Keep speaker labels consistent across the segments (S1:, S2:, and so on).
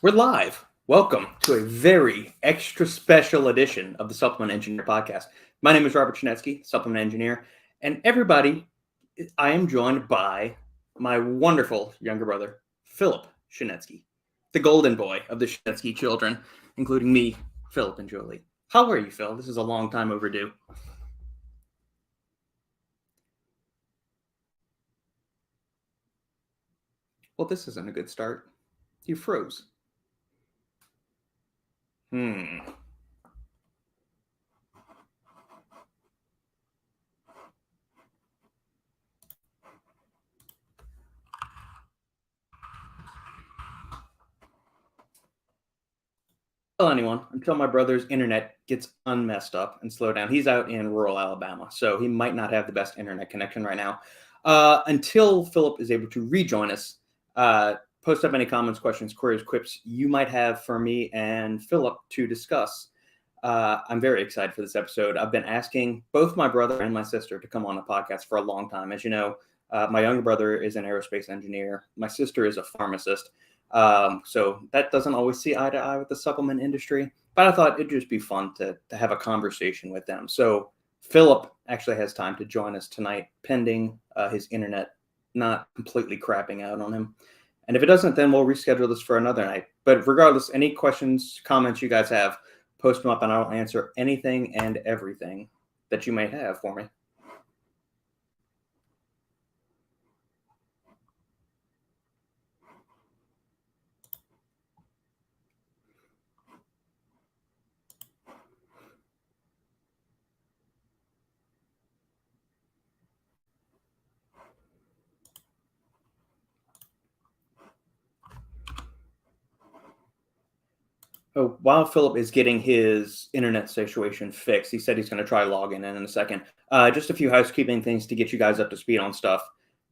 S1: We're live. Welcome to a very extra special edition of the Supplement Engineer podcast. My name is Robert Chinetsky, Supplement Engineer, and everybody, I am joined by my wonderful younger brother, Philip Chinetsky, the golden boy of the Chinetsky children, including me, Philip, and Jolie. How are you, Phil? This is a long time overdue. Well, this isn't a good start. You froze. Hmm. Tell anyone until my brother's internet gets unmessed up and slow down. He's out in rural Alabama, so he might not have the best internet connection right now. Until Philip is able to rejoin us, post up any comments, questions, queries, quips you might have for me and Philip to discuss. I'm very excited for this episode. I've been asking both my brother and my sister to come on the podcast for a long time. As you know, my younger brother is an aerospace engineer. My sister is a pharmacist. So that doesn't always see eye to eye with the supplement industry, but I thought it'd just be fun to have a conversation with them. So Philip actually has time to join us tonight, pending his internet not completely crapping out on him. And if it doesn't, then we'll reschedule this for another night. But regardless, any questions, comments you guys have, post them up and I'll answer anything and everything that you may have for me. Oh, while Philip is getting his internet situation fixed, he said he's going to try logging in a second. Just a few housekeeping things to get you guys up to speed on stuff.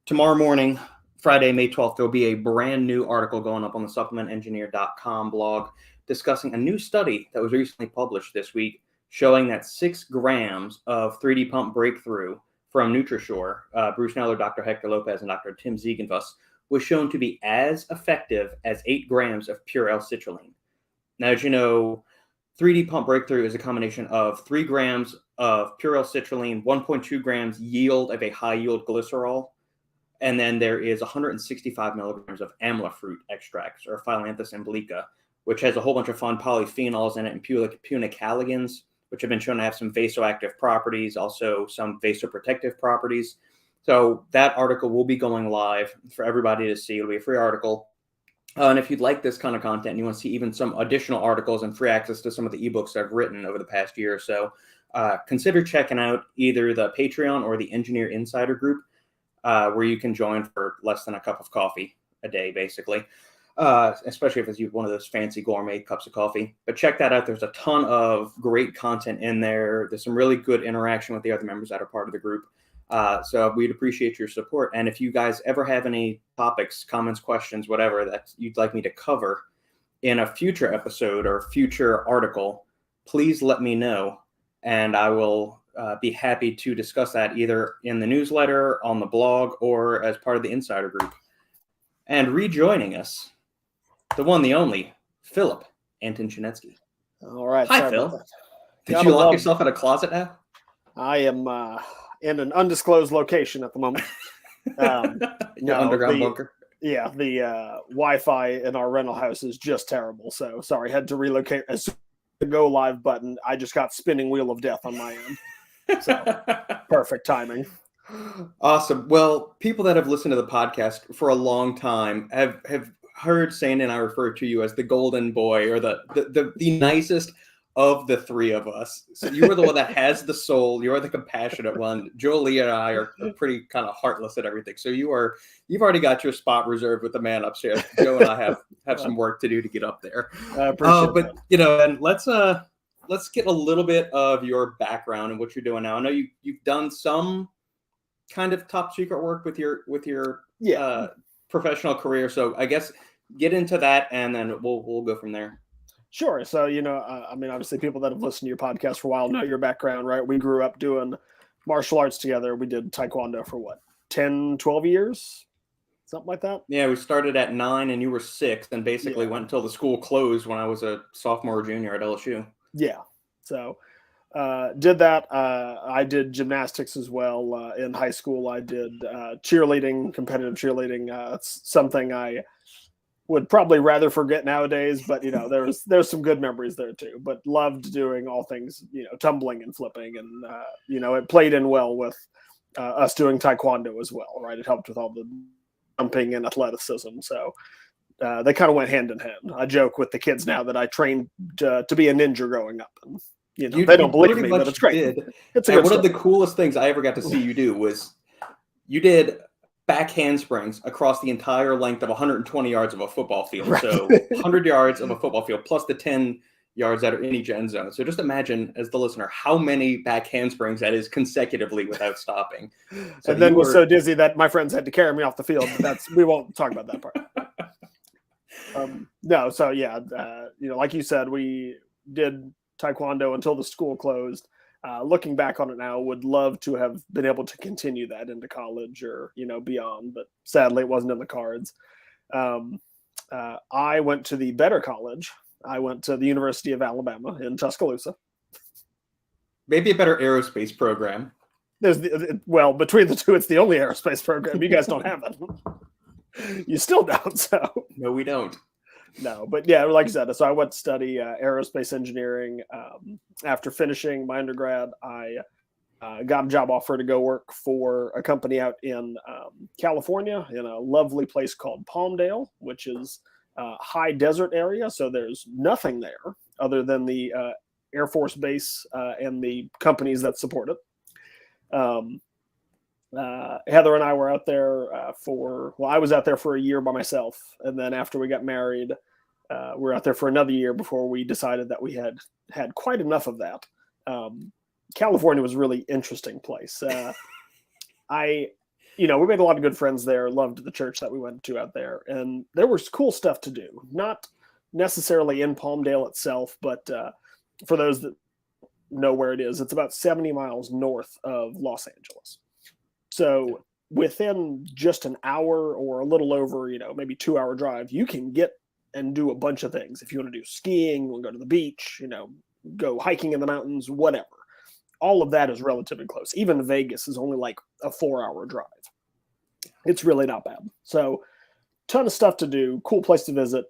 S1: Tomorrow morning, Friday, May 12th, there'll be a brand new article going up on the supplementengineer.com blog discussing a new study that was recently published this week showing that 6 grams of 3D pump breakthrough from NutriSure, Bruce Neller, Dr. Hector Lopez, and Dr. Tim Ziegenfuss, was shown to be as effective as 8 grams of pure L-citrulline. Now, as you know, 3D Pump Breakthrough is a combination of 3 grams of pure L-citrulline, 1.2 grams yield of a high-yield glycerol, and then there is 165 milligrams of amla fruit extracts, or Phyllanthus emblica, which has a whole bunch of fun polyphenols in it and punicalagins, which have been shown to have some vasoactive properties, also some vasoprotective properties. So that article will be going live for everybody to see. It'll be a free article. And if you'd like this kind of content and you want to see even some additional articles and free access to some of the ebooks I've written over the past year or so, consider checking out either the Patreon or the Engineer Insider group, where you can join for less than a cup of coffee a day, basically, especially if it's one of those fancy gourmet cups of coffee. But check that out. There's a ton of great content in there. There's some really good interaction with the other members that are part of the group. So we'd appreciate your support. And if you guys ever have any topics, comments, questions, whatever that you'd like me to cover in a future episode or future article, please let me know. And I will be happy to discuss that either in the newsletter, on the blog, or as part of the Insider group. And rejoining us, the one, the only, Philip Anton Chinetsky.
S2: All right.
S1: Hi, Phil. Did you lock yourself in a closet now?
S2: I am in an undisclosed location at the moment.
S1: Your underground bunker?
S2: Yeah, the Wi-Fi in our rental house is just terrible. So sorry, had to relocate. As soon as the go live button, I just got spinning wheel of death on my end. So perfect timing.
S1: Awesome. Well, people that have listened to the podcast for a long time have heard Sane and I refer to you as the golden boy, or the nicest of the three of us. So you are the one that has the soul. You are the compassionate one. Jolie and I are pretty kind of heartless at everything. So you've already got your spot reserved with the man upstairs. Joe and I have some work to do to get up there.
S2: I appreciate
S1: that. You know, and let's get a little bit of your background and what you're doing now. I know you've done some kind of top secret work with your professional career. So I guess get into that and then we'll go from there.
S2: Sure. So, I mean, obviously people that have listened to your podcast for a while know your background, right? We grew up doing martial arts together. We did Taekwondo for 10, 12 years? something like that.
S1: Yeah, we started at 9 and you were 6, and basically
S2: Yeah.
S1: went until the school closed when I was a sophomore or junior at LSU.
S2: Yeah. So did that. I did gymnastics as well in high school. I did cheerleading, competitive cheerleading. It's something I would probably rather forget nowadays, but there's some good memories there too. But loved doing all things, tumbling and flipping, and it played in well with us doing taekwondo as well, right? It helped with all the jumping and athleticism, so they kind of went hand in hand. I joke with the kids now that I trained to be a ninja growing up, and they don't believe me, but it's great. It's
S1: one of the coolest things I ever got to see you do was you did back handsprings across the entire length of 120 yards of a football field. Right. So 100 yards of a football field plus the 10 yards that are in each end zone. So just imagine, as the listener, how many back handsprings that is consecutively without stopping.
S2: So and then was so dizzy that my friends had to carry me off the field. But we won't talk about that part. No, so yeah, like you said, we did taekwondo until the school closed. Looking back on it now, would love to have been able to continue that into college or beyond, but sadly it wasn't in the cards. I went to the better college. I went to the University of Alabama in Tuscaloosa.
S1: Maybe a better aerospace program.
S2: Between the two, it's the only aerospace program. You guys don't have it. You still don't. So
S1: no, we don't.
S2: No, but yeah, like I said, so I went to study aerospace engineering. After finishing my undergrad, I got a job offer to go work for a company out in California in a lovely place called Palmdale, which is a high desert area. So there's nothing there other than the Air Force base and the companies that support it. Heather and I were out there I was out there for a year by myself. And then after we got married, we were out there for another year before we decided that we had quite enough of that. California was a really interesting place. We made a lot of good friends there, loved the church that we went to out there. And there was cool stuff to do, not necessarily in Palmdale itself, but for those that know where it is, it's about 70 miles north of Los Angeles. So within just an hour or a little over, maybe 2-hour drive, you can get and do a bunch of things. If you want to do skiing, we'll go to the beach, go hiking in the mountains, whatever. All of that is relatively close. Even Vegas is only like a 4-hour drive. It's really not bad. So ton of stuff to do, cool place to visit.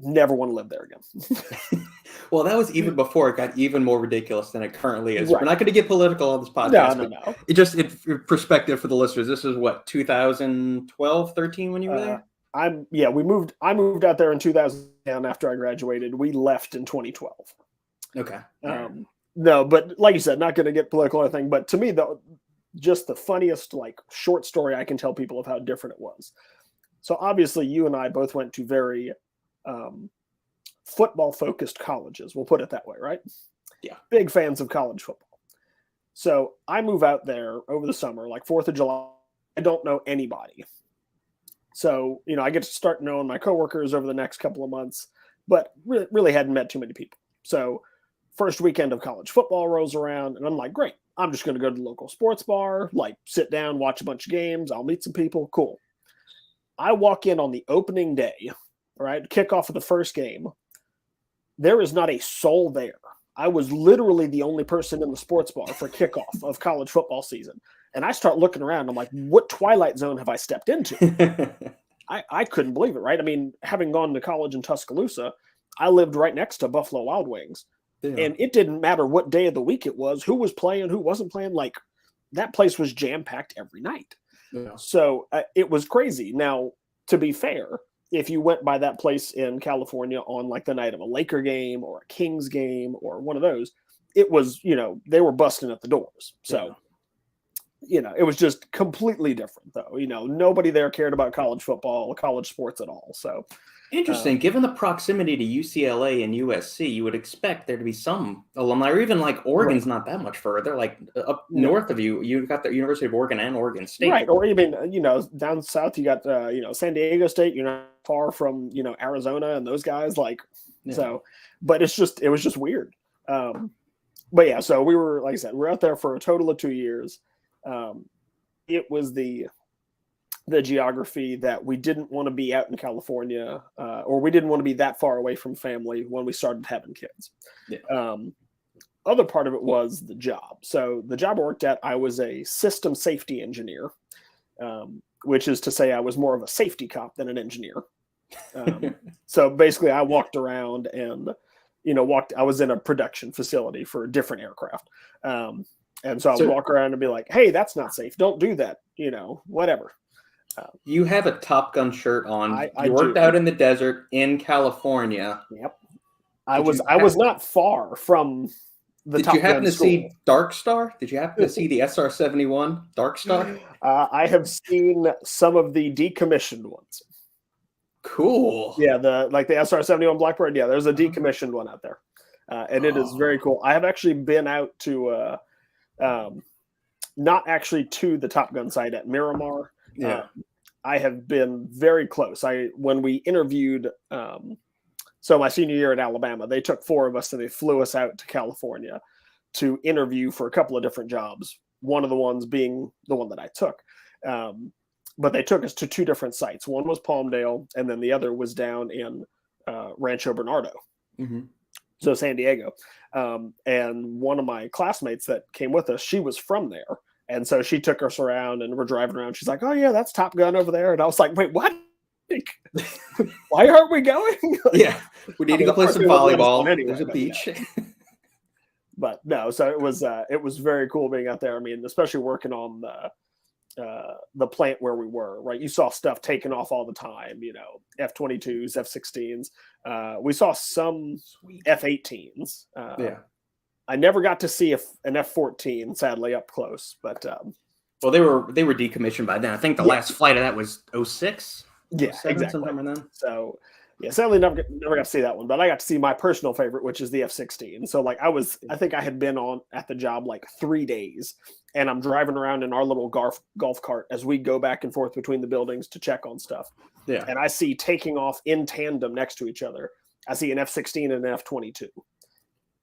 S2: Never want to live there again.
S1: Well, that was even before it got even more ridiculous than it currly is. Right. We're not going to get political on this podcast.
S2: No.
S1: It just, in perspective for the listeners, this is what, 2012, 13 when you were there?
S2: I moved out there in 2010 after I graduated. We left in 2012.
S1: Okay.
S2: No, but like you said, not going to get political or anything. But to me, just the funniest short story I can tell people of how different it was. So obviously, you and I both went to very football-focused colleges. We'll put it that way, right?
S1: Yeah.
S2: Big fans of college football. So I move out there over the summer, like 4th of July. I don't know anybody. So, I get to start knowing my coworkers over the next couple of months, but really hadn't met too many people. So first weekend of college football rolls around, and I'm like, great. I'm just going to go to the local sports bar, sit down, watch a bunch of games. I'll meet some people. Cool. I walk in on the opening day, right? Kickoff of the first game. There is not a soul there. I was literally the only person in the sports bar for kickoff of college football season. And I start looking around. I'm like, what twilight zone have I stepped into? I couldn't believe it, right? I mean, having gone to college in Tuscaloosa, I lived right next to Buffalo Wild Wings. Yeah. And it didn't matter what day of the week it was, who was playing, who wasn't playing. That place was jam-packed every night. Yeah. So it was crazy. Now, to be fair, if you went by that place in California on the night of a Laker game or a Kings game or one of those, it was, they were busting at the doors. So, it was just completely different though. Nobody there cared about college football, college sports at all. So
S1: interesting. Given the proximity to UCLA and USC, you would expect there to be some alumni, or even Oregon's not that much further. Up north of you've got the University of Oregon and Oregon State.
S2: Right. Or even, down south, you got, San Diego State. You're not far from, Arizona and those guys. So, but it was just weird. But yeah, so we were, like I said, we're out there for a total of 2 years. It was the the geography that we didn't want to be out in California, or we didn't want to be that far away from family when we started having kids.
S1: Yeah.
S2: Other part of it was the job. So the job I worked at, I was a system safety engineer, which is to say I was more of a safety cop than an engineer. So basically I walked around and, I was in a production facility for different aircraft. And so I would walk around and be like, hey, that's not safe. Don't do that. Whatever.
S1: You have a Top Gun shirt on.
S2: I
S1: you worked
S2: do.
S1: out in the desert in California.
S2: Yep. I was not far from the Top Gun.
S1: Did you happen to
S2: school.
S1: see Dark Star? Did you happen to see the SR-71 Dark Star?
S2: I have seen some of the decommissioned ones.
S1: Cool.
S2: Yeah, the SR-71 Blackbird. Yeah, there's a decommissioned one out there, and it is very cool. I have actually been out to, not actually to the Top Gun site at Miramar.
S1: Yeah.
S2: I have been very close. When we interviewed, so my senior year at Alabama, they took 4 of us and they flew us out to California to interview for a couple of different jobs. One of the ones being the one that I took. But they took us to 2 different sites. One was Palmdale, and then the other was down in Rancho Bernardo, so San Diego. And one of my classmates that came with us, she was from there. And so she took us around and we're driving around. She's like, oh, yeah, that's Top Gun over there. And I was like, wait, what? Why aren't we going?
S1: Yeah, we need to go play some volleyball.
S2: Anyway,
S1: there's a beach.
S2: Yeah. But no, so it was very cool being out there. I mean, especially working on the plant where we were, right? You saw stuff taken off all the time, F-22s, F-16s. We saw some F-18s.
S1: Yeah.
S2: I never got to see an F-14, sadly, up close. But
S1: well, they were decommissioned by then. I think the last flight of that was 06.
S2: Yeah, exactly.
S1: Sometime then.
S2: So yeah, sadly never got to see that one. But I got to see my personal favorite, which is the F-16. So I think I had been at the job like 3 days, and I'm driving around in our little golf cart as we go back and forth between the buildings to check on stuff.
S1: Yeah.
S2: And I see taking off in tandem next to each other. I see an F-16 and an F-22.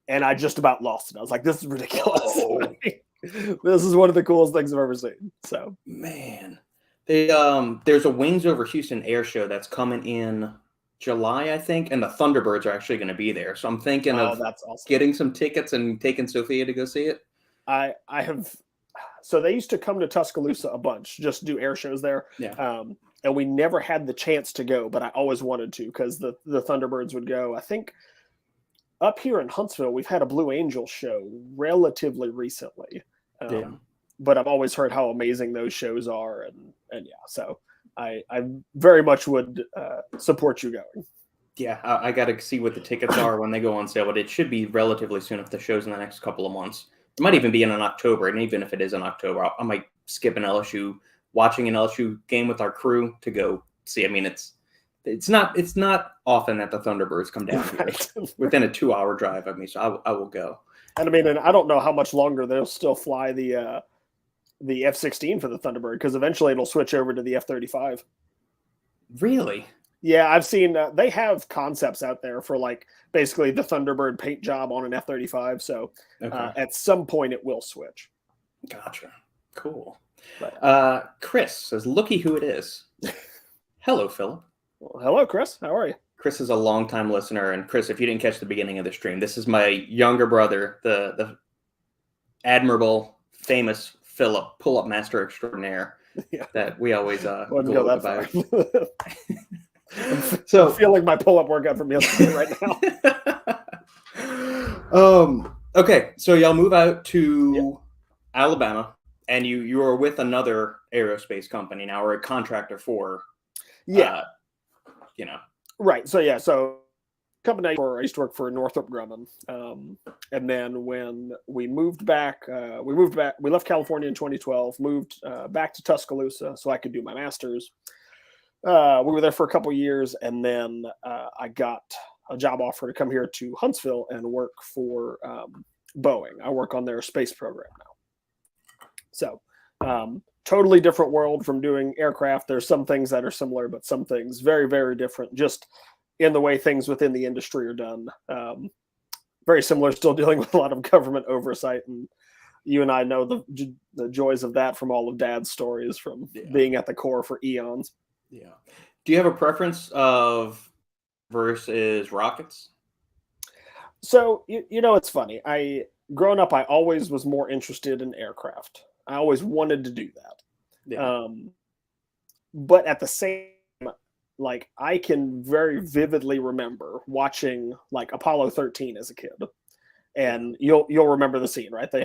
S2: And I just about lost it. I was like, this is ridiculous. Oh. This is one of the coolest things I've ever seen. So,
S1: man, there's a Wings Over Houston air show that's coming in July, I think, and the Thunderbirds are actually going to be there. So I'm thinking of
S2: that's awesome.
S1: Getting some tickets and taking Sophia to go see it.
S2: I have. So they used to come to Tuscaloosa a bunch, just do air shows there.
S1: Yeah.
S2: And we never had the chance to go, but I always wanted to because the Thunderbirds would go. I think up here in Huntsville, we've had a Blue Angel show relatively recently. But I've always heard how amazing those shows are. And yeah, so I very much would support you going.
S1: Yeah, I got to see what the tickets are when they go on sale, but it should be relatively soon if the show's in the next couple of months. It might even be in October, and even if it is in October, I might skip watching an LSU game with our crew to go see. I mean, it's not often that the Thunderbirds come down here within a 2-hour drive of me, so I will go.
S2: And I mean, and I don't know how much longer they'll still fly the F-16 for the Thunderbird, because eventually it'll switch over to the F-35.
S1: Really?
S2: Yeah, I've seen they have concepts out there for like basically the Thunderbird paint job on an F-35. So at some point it will switch.
S1: Gotcha. Cool.
S2: But,
S1: Chris says, "Looky who it is." Hello, Philip.
S2: Well, hello, Chris. How are you?
S1: Chris is a longtime listener, and Chris, if you didn't catch the beginning of the stream, this is my younger brother, the admirable, famous Philip, pull-up master extraordinaire, that we always gloat about.
S2: So I'm feeling my pull-up workout from yesterday right now.
S1: Okay, so y'all move out to Alabama, and you are with another aerospace company now, or a contractor for,
S2: Right. So company I used to work for Northrop Grumman, and then when we moved back, we left California in 2012, moved back to Tuscaloosa so I could do my master's. We were there for a couple years, and then I got a job offer to come here to Huntsville and work for Boeing. I work on their space program now. So totally different world from doing aircraft. There's some things that are similar, but some things very, very different, just in the way things within the industry are done. Very similar, still dealing with a lot of government oversight and you and I know the joys of that from all of Dad's stories from being at the core for eons.
S1: Yeah. Do you have a preference of versus rockets?
S2: So it's funny. Growing up, I always was more interested in aircraft. I always wanted to do that.
S1: Yeah.
S2: But at the same, like I can very vividly remember watching like Apollo 13 as a kid, and you'll remember the scene, right? They've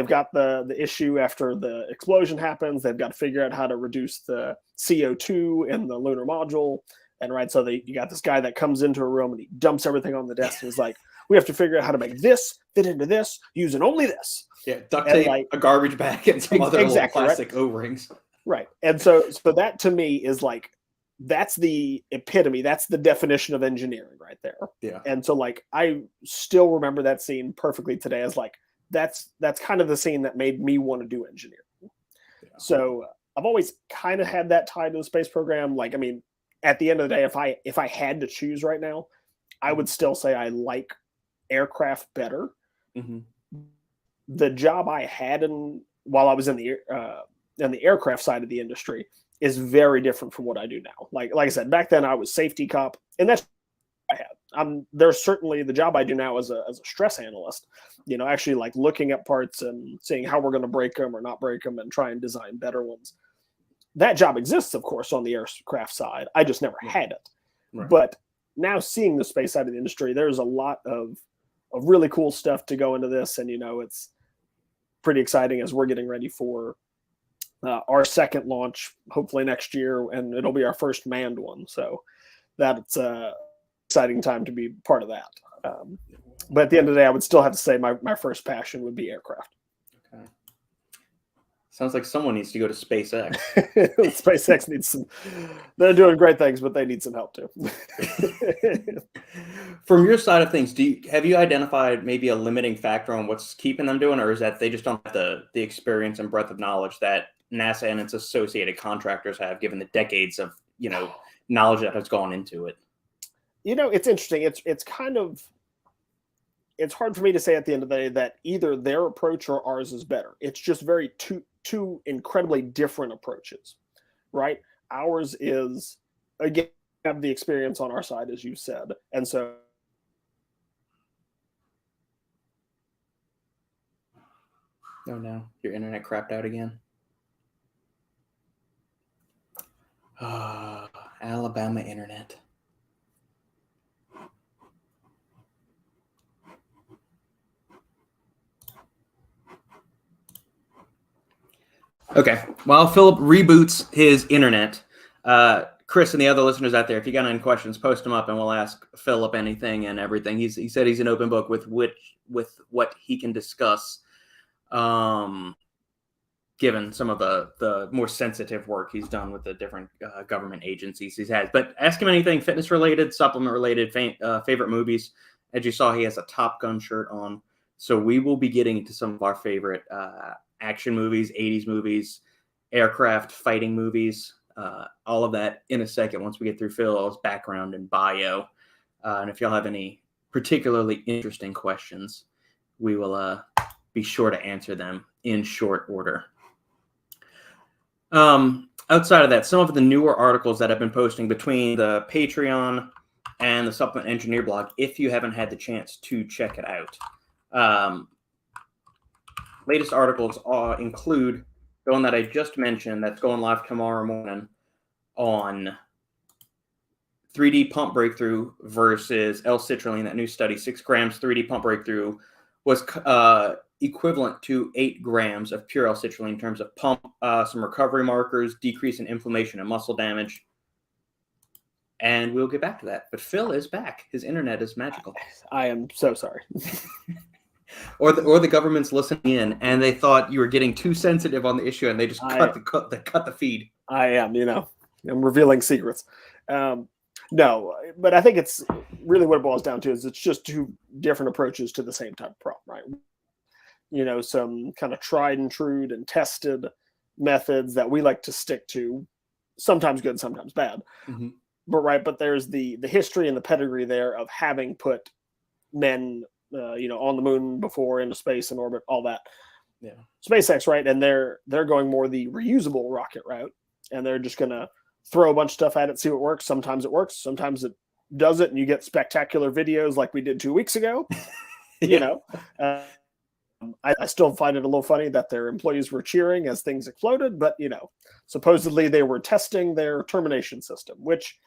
S2: got the issue after the explosion happens. They've got to figure out how to reduce the CO2 in the lunar module, and right, so you got this guy that comes into a room and he dumps everything on the desk. And he's like, "We have to figure out how to make this fit into this using only this."
S1: Yeah, duct tape,
S2: like
S1: a garbage bag, and some other little plastic
S2: right?
S1: O-rings.
S2: Right. And so that to me is like, that's the epitome. That's the definition of engineering right there.
S1: Yeah.
S2: And so like, I still remember that scene perfectly today as like, that's kind of the scene that made me want to do engineering. Yeah. So I've always kind of had that tied to the space program. Like, I mean, at the end of the day, if I had to choose right now, I would still say I like aircraft better. Mm-hmm. The job I had while I was in the aircraft side of the industry is very different from what I do now. Like I said, back then I was safety cop, and that's what I had. There's certainly the job I do now as a stress analyst, actually like looking at parts and seeing how we're going to break them or not break them and try and design better ones. That job exists, of course, on the aircraft side. I just never had it. Right. But now seeing the space side of the industry, there's a lot of really cool stuff to go into this. And, it's pretty exciting as we're getting ready for our second launch, hopefully next year, and it'll be our first manned one. So that's an exciting time to be part of that. But at the end of the day, I would still have to say my first passion would be aircraft.
S1: Okay. Sounds like someone needs to go to SpaceX.
S2: SpaceX needs they're doing great things, but they need some help too.
S1: From your side of things, have you identified maybe a limiting factor on what's keeping them doing, or is that they just don't have the experience and breadth of knowledge that NASA and its associated contractors have, given the decades of, knowledge that has gone into it?
S2: It's interesting. It's kind of, it's hard for me to say at the end of the day that either their approach or ours is better. It's just very two incredibly different approaches, right? Ours is, again, have the experience on our side, as you said. And so
S1: oh no, your internet crapped out again. Alabama internet. Okay, while Philip reboots his internet, Chris and the other listeners out there, if you got any questions, post them up and we'll ask Philip anything and everything. He said he's an open book with what he can discuss, given some of the more sensitive work he's done with the different government agencies he's had. But ask him anything fitness related, supplement related, favorite movies. As you saw, he has a Top Gun shirt on. So we will be getting into some of our favorite action movies, 80s movies, aircraft fighting movies, all of that in a second once we get through Phil's background and bio. And if y'all have any particularly interesting questions, we will be sure to answer them in short order. Outside of that, some of the newer articles that I've been posting between the Patreon and the Supplement Engineer blog, if you haven't had the chance to check it out. Latest articles include the one that I just mentioned that's going live tomorrow morning on 3D pump breakthrough versus L-citrulline. That new study, 6 grams 3D pump breakthrough was equivalent to 8 grams of pure L-citrulline in terms of pump, some recovery markers, decrease in inflammation and muscle damage. And we'll get back to that. But Phil is back. His internet is magical.
S2: I am so sorry.
S1: Or the government's listening in and they thought you were getting too sensitive on the issue and they just cut the feed.
S2: I am, I'm revealing secrets. No, but I think it's really what it boils down to is it's just two different approaches to the same type of problem, right? Some kind of tried and true and tested methods that we like to stick to, sometimes good, sometimes bad. Mm-hmm. But there's the history and the pedigree there of having put men, on the moon before, into space and orbit, all that. SpaceX, right? And they're going more the reusable rocket route, and they're just gonna throw a bunch of stuff at it, see what works. Sometimes it works, sometimes it doesn't, and you get spectacular videos like we did 2 weeks ago. You know, I still find it a little funny that their employees were cheering as things exploded, but supposedly they were testing their termination system, which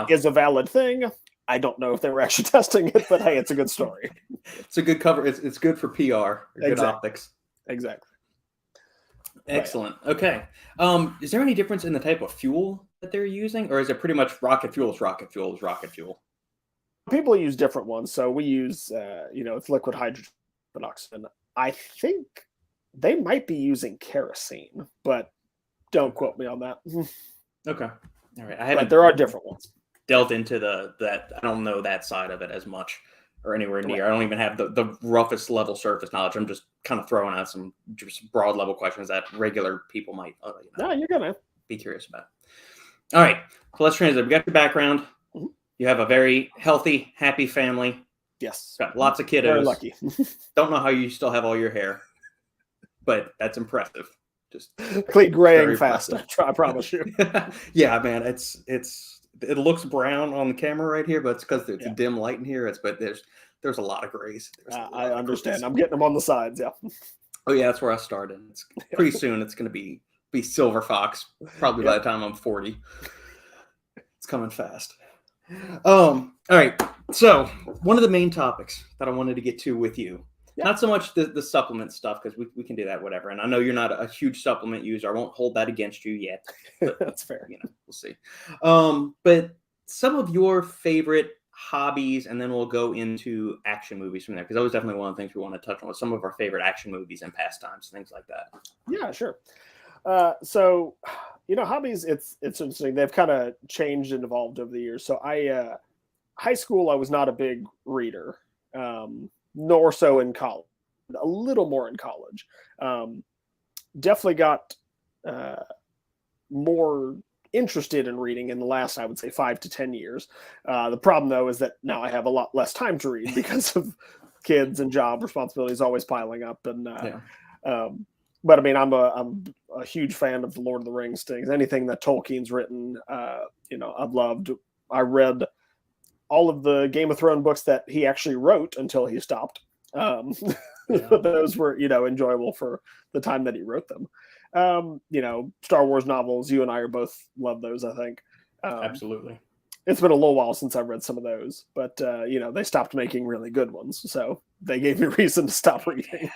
S2: is a valid thing. I don't know if they were actually testing it, but hey, it's a good story.
S1: It's a good cover. It's good for PR, good optics.
S2: Exactly.
S1: Excellent. Okay. Is there any difference in the type of fuel that they're using, or is it pretty much rocket fuel is rocket fuel is rocket fuel?
S2: People use different ones. So we use, it's liquid hydrogen oxygen. I think they might be using kerosene, but don't quote me on that.
S1: Okay. All right. I haven't.
S2: But there are different ones.
S1: Delved into that. I don't know that side of it as much or anywhere near. I don't even have the roughest level surface knowledge. I'm just kind of throwing out some just broad level questions that regular people might
S2: you're gonna
S1: be curious about. All right. So let's transition. We got your background. Mm-hmm. You have a very healthy, happy family.
S2: Yes.
S1: Got lots of kiddos.
S2: Very lucky.
S1: Don't know how you still have all your hair, but that's impressive. Just
S2: clean graying fast. I promise you.
S1: Yeah, man. It looks brown on the camera right here, but it's because it's a dim light in here. But there's a lot of grays.
S2: I understand. Grays. I'm getting them on the sides. Yeah.
S1: Oh yeah, that's where I started. It's pretty soon. It's going to be silver fox. Probably by the time I'm 40. It's coming fast. All right. So one of the main topics that I wanted to get to with you, not so much the supplement stuff, because we can do that, whatever. And I know you're not a huge supplement user. I won't hold that against you yet. But,
S2: that's fair.
S1: We'll see. But some of your favorite hobbies, and then we'll go into action movies from there, because that was definitely one of the things we want to touch on, with some of our favorite action movies and pastimes, things like that.
S2: Yeah, sure. So, hobbies, it's interesting. They've kind of changed and evolved over the years. So high school, I was not a big reader, nor so in college, a little more in college. Definitely got more interested in reading in the last, I would say, 5 to 10 years. The problem, though, is that now I have a lot less time to read because of kids and job responsibilities always piling up. And but I mean, I'm a huge fan of the Lord of the Rings things. Anything that Tolkien's written, I've loved. I read all of the Game of Thrones books that he actually wrote until he stopped. Those were, enjoyable for the time that he wrote them. Star Wars novels, you and I are both love those, I think.
S1: Absolutely.
S2: It's been a little while since I've read some of those, but they stopped making really good ones. So they gave me reason to stop reading.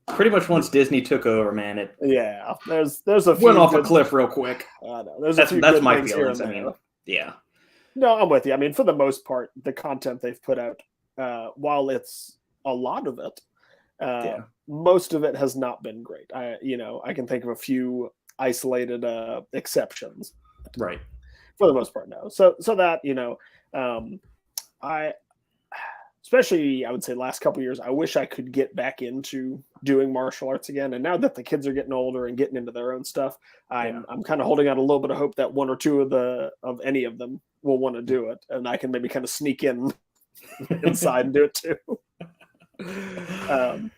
S1: Pretty much once Disney took over, man,
S2: there's a few
S1: went off a cliff real quick.
S2: I know.
S1: That's my feelings. I mean, yeah.
S2: No, I'm with you. I mean, for the most part, the content they've put out, while it's a lot of it, most of it has not been great. I can think of a few isolated exceptions.
S1: Right.
S2: For the most part, no. So that, especially, I would say, last couple of years, I wish I could get back into doing martial arts again. And now that the kids are getting older and getting into their own stuff, I'm kind of holding out a little bit of hope that one or two of any of them will want to do it, and I can maybe kind of sneak in inside and do it too. I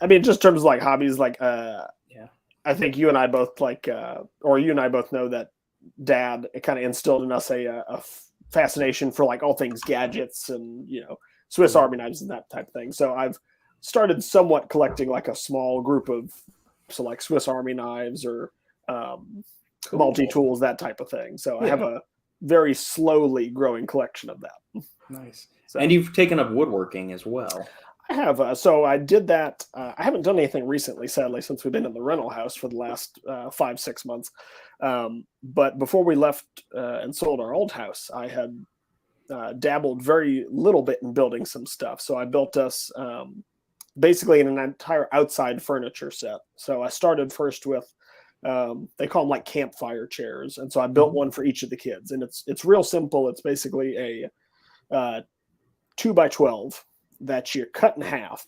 S2: mean, just in terms of like hobbies, like I think you and I both know that Dad kind of instilled in us a fascination for like all things gadgets and Swiss Army knives and that type of thing. So I've started somewhat collecting like a small group of like Swiss Army knives or multi-tools, that type of thing. So I have a very slowly growing collection of that.
S1: Nice. So, and you've taken up woodworking as well.
S2: I have. So I did that. I haven't done anything recently, sadly, since we've been in the rental house for the last 5-6 months. But before we left and sold our old house, I had dabbled very little bit in building some stuff. So I built us basically an entire outside furniture set. So I started first with, they call them like campfire chairs. And so I built one for each of the kids. And it's real simple. It's basically a 2x12 that you cut in half,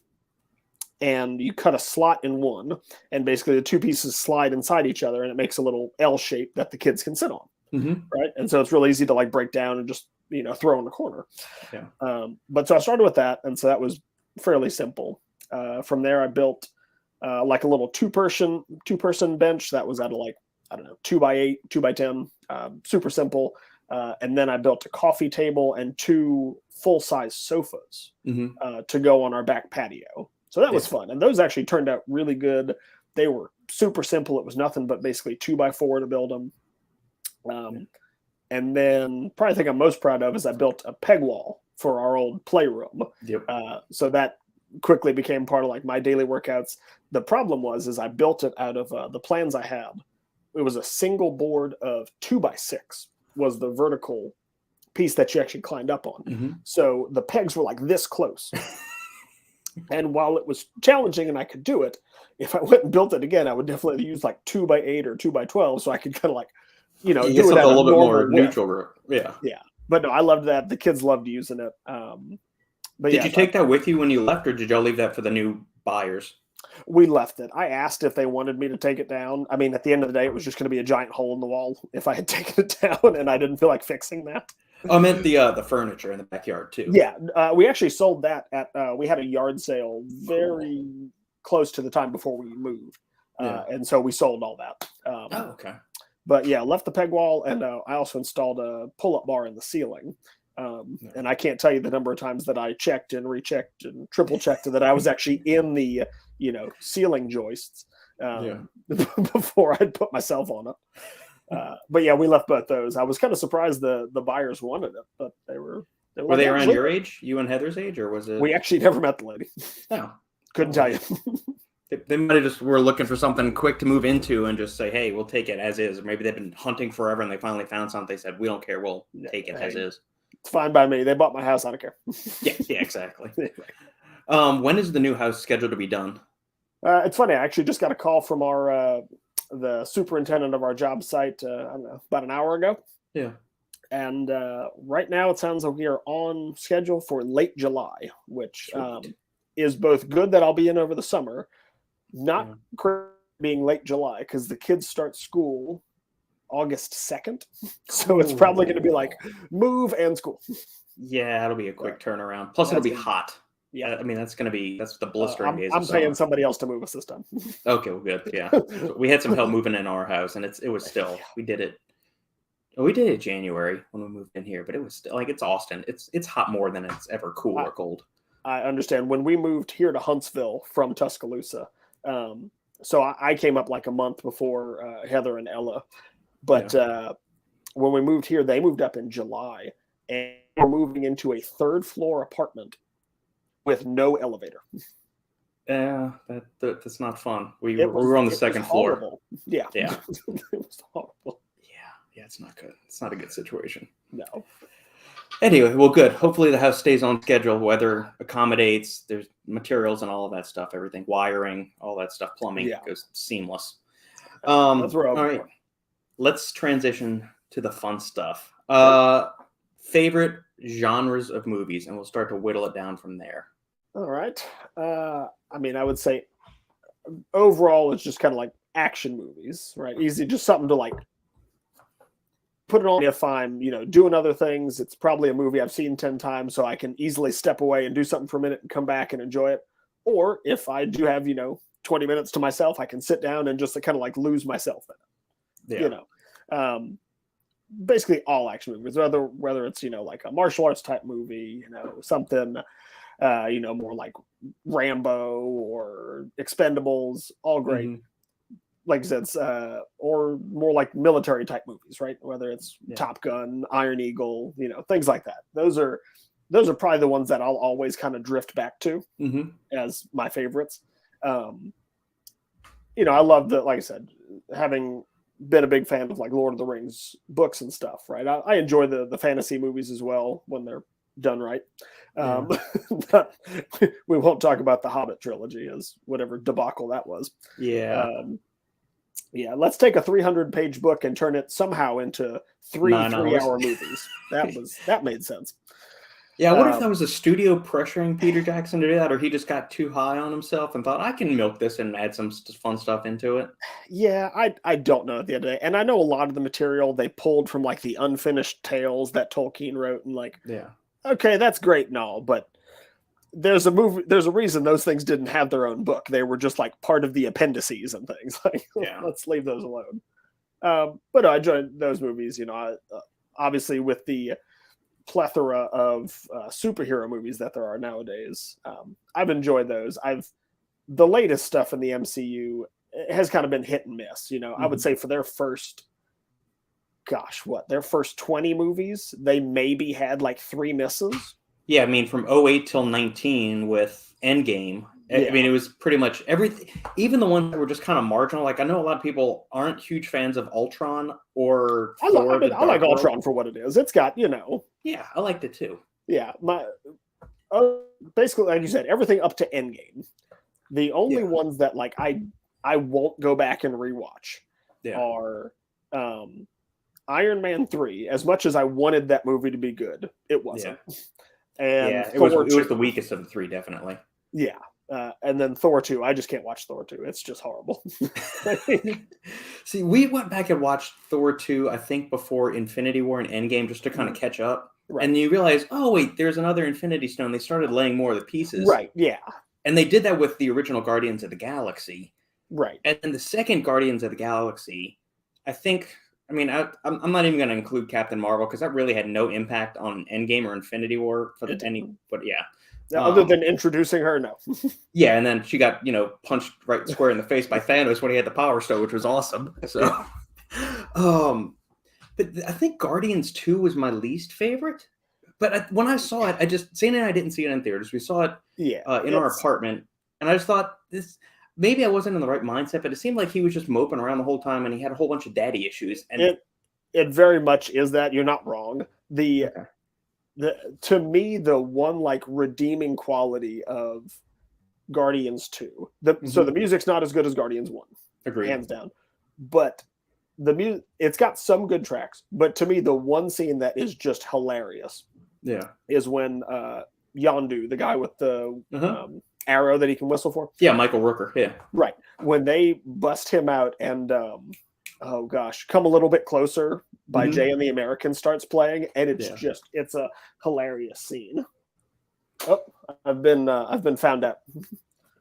S2: and you cut a slot in one, and basically the two pieces slide inside each other, and it makes a little L shape that the kids can sit on. Right. And so it's real easy to like break down and just, throw in the corner. But so I started with that. And so that was fairly simple. From there, I built like a little two-person bench that was at like, I don't know, 2x8, 2x10, super simple. And then I built a coffee table and 2 full-size sofas to go on our back patio. So that was fun. And those actually turned out really good. They were super simple. It was nothing but basically 2x4 to build them. And then probably the thing I'm most proud of is I built a peg wall for our old playroom. So that quickly became part of like my daily workouts. The problem is I built it out of the plans I had. It was a single board of 2x6 was the vertical piece that you actually climbed up on. So the pegs were like this close. And while it was challenging and I could do it, if I went and built it again, I would definitely use like 2x8 or 2x12 so I could kind of like, do it
S1: something
S2: at
S1: a little bit more
S2: width.
S1: neutral. Yeah.
S2: But no, I loved that. The kids loved using it. But
S1: did you take that with you when you left, or did y'all leave that for the new buyers?
S2: We left it. I asked if they wanted me to take it down. I mean, at the end of the day, it was just going to be a giant hole in the wall if I had taken it down, and I didn't feel like fixing that.
S1: I meant the furniture in the backyard too.
S2: Yeah, we actually sold that at. We had a yard sale very close to the time before we moved, and so we sold all that.
S1: Okay.
S2: But yeah, left the peg wall, and I also installed a pull-up bar in the ceiling. And I can't tell you the number of times that I checked and rechecked and triple checked that I was actually in the ceiling joists before I'd put myself on it. But yeah, we left both those. I was kind of surprised the buyers wanted it, but they were
S1: they around your age, you and Heather's age, or was it?
S2: We actually never met the lady.
S1: No,
S2: couldn't tell you.
S1: They might have just were looking for something quick to move into and just say, hey, we'll take it as is. Or maybe they've been hunting forever and they finally found something. They said, we don't care. We'll take it as is.
S2: It's fine by me. They bought my house. I don't care.
S1: yeah, exactly. When is the new house scheduled to be done?
S2: It's funny. I actually just got a call from the superintendent of our job site, I don't know, about an hour ago.
S1: Yeah.
S2: And right now it sounds like we are on schedule for late July, which is both good that I'll be in over the summer. Not being late July because the kids start school August 2nd. So it's probably going to be like move and school.
S1: Yeah, it'll be a quick turnaround. Plus it'll be hot. Yeah, I mean, that's the blistering days.
S2: I'm paying somebody else to move us this time.
S1: Okay, well, good. Yeah. We had some help moving in our house, and it was still, we did it January when we moved in here, but it was still, like, it's Austin. It's hot more than it's ever cool or cold.
S2: I understand. When we moved here to Huntsville from Tuscaloosa, so I came up like a month before Heather and Ella. But when we moved here, they moved up in July, and we're moving into a 3rd floor apartment with no elevator.
S1: Yeah, that's not fun. We were on the 2nd floor.
S2: Yeah.
S1: It
S2: was horrible.
S1: Yeah, it's not good. It's not a good situation.
S2: No.
S1: Anyway, well, good. Hopefully the house stays on schedule. Weather accommodates. There's materials and all of that stuff. Everything, wiring, all that stuff, plumbing goes seamless.
S2: That's where
S1: all right. Let's transition to the fun stuff. Favorite genres of movies, and we'll start to whittle it down from there.
S2: All right. I mean, I would say overall it's just kind of like action movies, right? Easy, just something to like put it on if I'm, doing other things. It's probably a movie I've seen 10 times, so I can easily step away and do something for a minute and come back and enjoy it. Or if I do have, 20 minutes to myself, I can sit down and just kind of like lose myself in it.
S1: Yeah.
S2: Basically all action movies, whether it's, like a martial arts type movie, something, more like Rambo or Expendables, all great. Mm-hmm. Like I said, or more like military type movies, right? Whether it's Top Gun, Iron Eagle, things like that. Those are probably the ones that I'll always kind of drift back to as my favorites. I love like I said, having been a big fan of like Lord of the Rings books and stuff, right? I enjoy the fantasy movies as well when they're done right. But we won't talk about the Hobbit trilogy as whatever debacle that was. Let's take a 300-page book and turn it somehow into 3 3-hour movies. That made sense.
S1: Yeah, I wonder if that was a studio pressuring Peter Jackson to do that, or he just got too high on himself and thought, I can milk this and add some fun stuff into it.
S2: Yeah, I don't know at the end of the day. And I know a lot of the material they pulled from like the unfinished tales that Tolkien wrote, and like, okay, that's great and all, but there's a reason those things didn't have their own book. They were just like part of the appendices and things. Like,
S1: Yeah.
S2: let's leave those alone. But no, I enjoyed those movies. Obviously with the plethora of superhero movies that there are nowadays, I've enjoyed those. The latest stuff in the MCU has kind of been hit and miss. I would say for their first 20 movies, they maybe had like 3 misses.
S1: Yeah, I mean, from 08 till 19 with Endgame, I mean, it was pretty much everything, even the ones that were just kind of marginal. Like, I know a lot of people aren't huge fans of Ultron or Thor.
S2: I like Ultron for what it is. It's got,
S1: Yeah, I liked it too.
S2: Yeah, basically, like you said, everything up to Endgame. The only ones that, like, I won't go back and rewatch are Iron Man 3. As much as I wanted that movie to be good, it wasn't.
S1: Yeah.
S2: And
S1: it was the weakest of the 3, definitely.
S2: Yeah. And then Thor 2. I just can't watch Thor 2. It's just horrible.
S1: See, we went back and watched Thor 2, I think, before Infinity War and Endgame, just to kind of catch up. Right. And you realize, oh, wait, there's another Infinity Stone. They started laying more of the pieces.
S2: Right, yeah.
S1: And they did that with the original Guardians of the Galaxy.
S2: Right.
S1: And then the second Guardians of the Galaxy, I'm not even going to include Captain Marvel because that really had no impact on Endgame or Infinity War but yeah.
S2: Other than introducing her, no.
S1: Yeah, and then she got, punched right square in the face by Thanos when he had the Power Stone, which was awesome. So, but I think Guardians 2 was my least favorite. But when I saw it, Sandy and I didn't see it in theaters. We saw it in our apartment, and I just thought maybe I wasn't in the right mindset, but it seemed like he was just moping around the whole time, and he had a whole bunch of daddy issues. And
S2: it very much is that. You're not wrong. To me, the one like redeeming quality of Guardians 2, so the music's not as good as Guardians 1,
S1: agreed,
S2: hands down. But it's got some good tracks. But to me, the one scene that is just hilarious, is when Yondu, the guy with the arrow that he can whistle for,
S1: Michael Rooker,
S2: right, when they bust him out and Come a Little Bit Closer by Jay and the Americans starts playing, and it's a hilarious scene. Oh, I've been found out.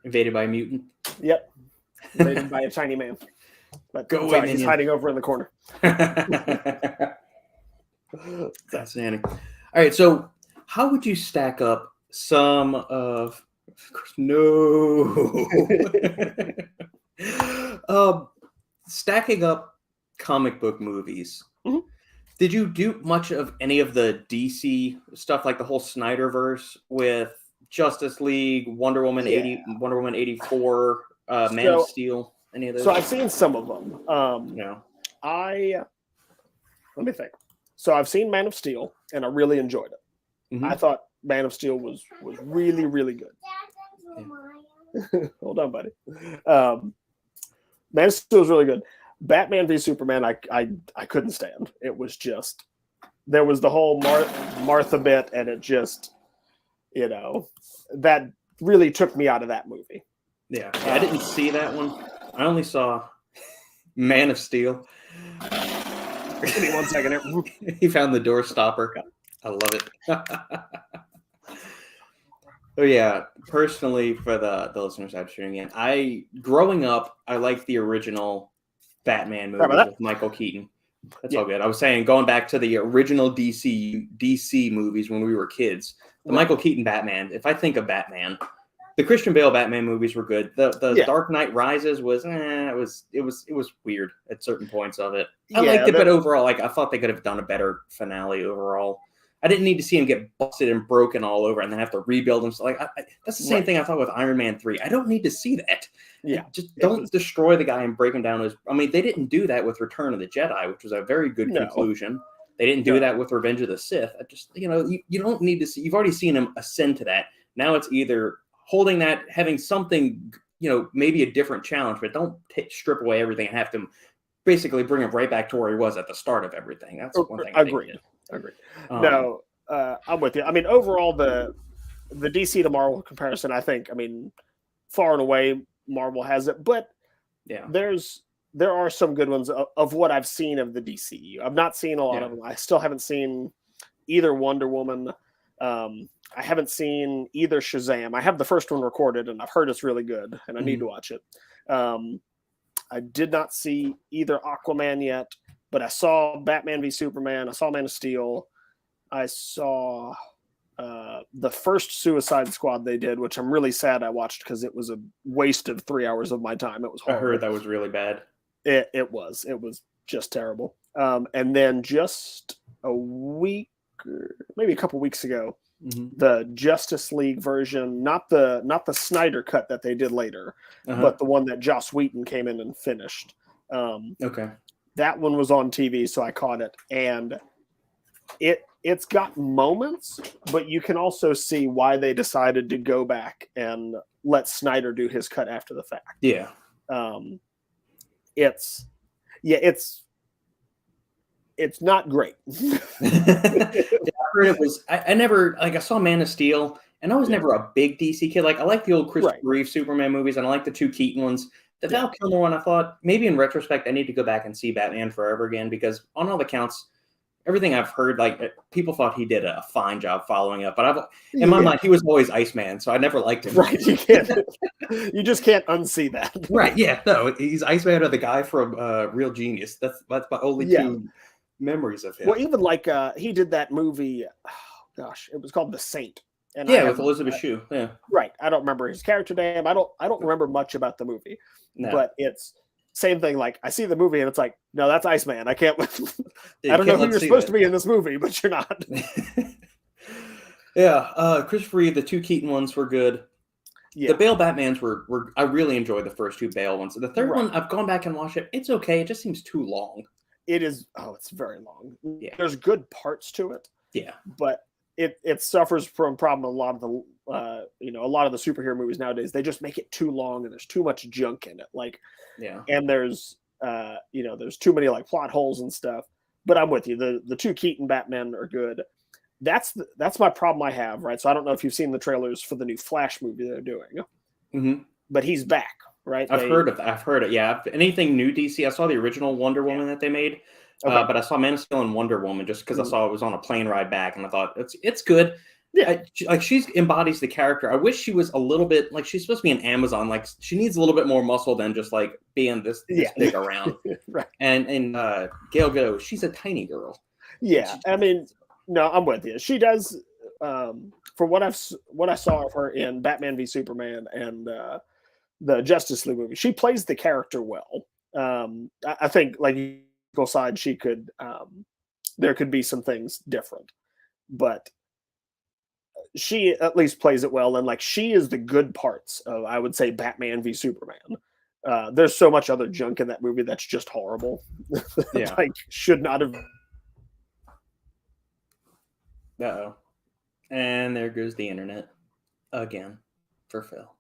S1: Invaded by a mutant.
S2: Yep. Invaded by a tiny man. But he's hiding over in the corner.
S1: Fascinating. All right, so how would you stack up some of course, no. Stacking up comic book movies.
S2: Mm-hmm.
S1: Did you do much of any of the DC stuff, like the whole Snyderverse with Justice League, Wonder Woman 84, Man of Steel? Any of those?
S2: So I've seen some of them. Let me think. So I've seen Man of Steel, and I really enjoyed it. Mm-hmm. I thought Man of Steel was really, really good. Hold on, buddy. Man of Steel was really good. Batman v Superman, I couldn't stand. It was just, there was the whole Martha bit, and it just, that really took me out of that movie.
S1: Yeah, I didn't see that one. I only saw Man of Steel.
S2: Give me 1 second here.
S1: He found the door stopper. I love it. Oh yeah, personally, for the listeners out tuning in, growing up, I liked the original Batman movie with Michael Keaton. That's all good. I was saying, going back to the original DC movies when we were kids, the Michael Keaton Batman. If I think of Batman, the Christian Bale Batman movies were good. The Dark Knight Rises was it was weird at certain points of it. I liked it, but overall, I thought they could have done a better finale overall. I didn't need to see him get busted and broken all over and then have to rebuild him. So that's the same thing I thought with Iron Man 3. I don't need to see that.
S2: Yeah.
S1: Just don't destroy the guy and break him down. They didn't do that with Return of the Jedi, which was a very good conclusion. They didn't do that with Revenge of the Sith. You don't need to see. You've already seen him ascend to that. Now it's either holding that, having something, maybe a different challenge, but don't strip away everything and have to basically bring him right back to where he was at the start of everything. That's one thing.
S2: Agreed. No, I'm with you. Overall, the DC to Marvel comparison, I think, far and away, Marvel has it. But there are some good ones of what I've seen of the DCU. I've not seen a lot of them. I still haven't seen either Wonder Woman. I haven't seen either Shazam. I have the first one recorded, and I've heard it's really good, and I need to watch it. I did not see either Aquaman yet, but I saw Batman v Superman. I saw Man of Steel. I saw the first Suicide Squad they did, which I'm really sad I watched because it was a waste of 3 hours of my time. It was horrible.
S1: I heard that was really bad.
S2: It was just terrible. And then just a week, maybe a couple weeks ago, the Justice League version, not the Snyder cut that they did later, but the one that Joss Whedon came in and finished.
S1: Okay.
S2: That one was on TV, so I caught it, and it's got moments, but you can also see why they decided to go back and let Snyder do his cut after the fact.
S1: Yeah.
S2: It's not great.
S1: Yeah, I heard it was. I never I saw Man of Steel, and I was never a big DC kid. Like I like the old Christopher Reeve Superman movies, and I like the two Keaton ones. The Val Kilmer one, I thought maybe in retrospect, I need to go back and see Batman Forever again because on all accounts, everything I've heard, like people thought he did a fine job following up. But in my mind, he was always Iceman, so I never liked him.
S2: Right? You just can't unsee that.
S1: Right? Yeah. No, he's Iceman or the guy from Real Genius. That's my only two memories of him.
S2: Well, even like he did that movie. Oh, gosh, it was called The Saint. And
S1: with Elizabeth Shue. Yeah.
S2: Right. I don't remember his character name. I don't remember much about the movie. No. But it's same thing. Like I see the movie and it's like, no, that's Iceman. I can't. I don't know who you're supposed to be in this movie, but you're not.
S1: Christopher Reeve, the two Keaton ones were good. Yeah. The Bale Batmans were I really enjoyed the first two Bale ones. The third one, I've gone back and watched it. It's okay. It just seems too long.
S2: It is. Oh, it's very long. Yeah. There's good parts to it.
S1: Yeah.
S2: But it suffers from problem a lot of the a lot of the superhero movies nowadays. They just make it too long and there's too much junk in it. Like and there's there's too many like plot holes and stuff. But I'm with you. The two Keaton Batman are good. That's my problem I have, right? So I don't know if you've seen the trailers for the new Flash movie they're doing. But he's back, right?
S1: I've heard it. Yeah. Anything new DC? I saw the original Wonder Woman that they made. But I saw Man of Steel and Wonder Woman just because I saw it was on a plane ride back, and I thought it's good. Yeah, she embodies the character. I wish she was a little bit like she's supposed to be an Amazon. Like she needs a little bit more muscle than just like being this big around.
S2: Right.
S1: And Gal Gadot, she's a tiny girl.
S2: Yeah, I mean, no, I'm with you. She does. For what I saw of her in Batman v Superman and the Justice League movie, she plays the character well. I think like. Side she could there could be some things different, but she at least plays it well, and like she is the good parts of, I would say, Batman v Superman. There's so much other junk in that movie that's just horrible. Like should not have.
S1: Uh-oh. And there goes the internet again for Phil.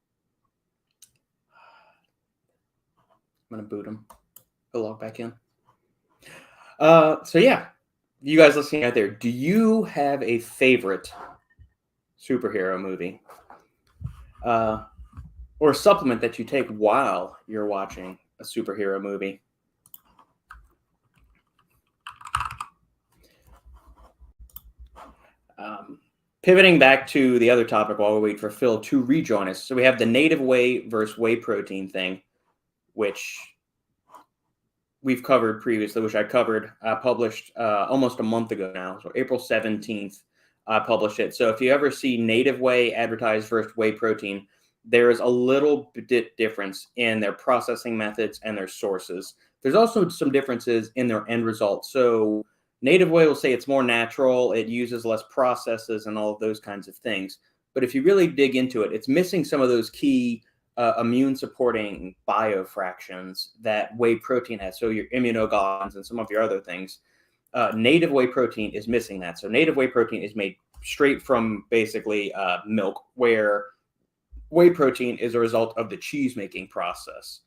S1: I'm gonna boot him. He'll log back in. So yeah, you guys listening out there, do you have a favorite superhero movie? Or a supplement that you take while you're watching a superhero movie? Pivoting back to the other topic while we wait for Phil to rejoin us. So we have the native whey versus whey protein thing, which we've covered previously, which I published almost a month ago now. So April 17th, I published it. So if you ever see native whey advertised versus whey protein, there is a little bit difference in their processing methods and their sources. There's also some differences in their end result. So native whey will say it's more natural, it uses less processes and all of those kinds of things. But if you really dig into it, it's missing some of those key immune supporting biofractions that whey protein has. So your immunoglobulins and some of your other things. Native whey protein is missing that. So native whey protein is made straight from basically milk, where whey protein is a result of the cheese making process.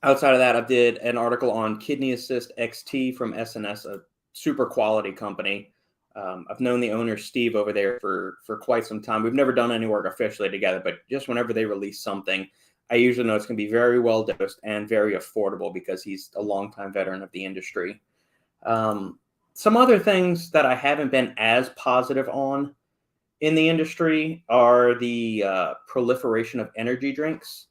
S1: Outside of that, I did an article on Kidney Assist XT from SNS, a super quality company. I've known the owner, Steve, over there for quite some time. We've never done any work officially together, but just whenever they release something, I usually know it's going to be very well dosed and very affordable because he's a longtime veteran of the industry. some other things that I haven't been as positive on in the industry are the proliferation of energy drinks.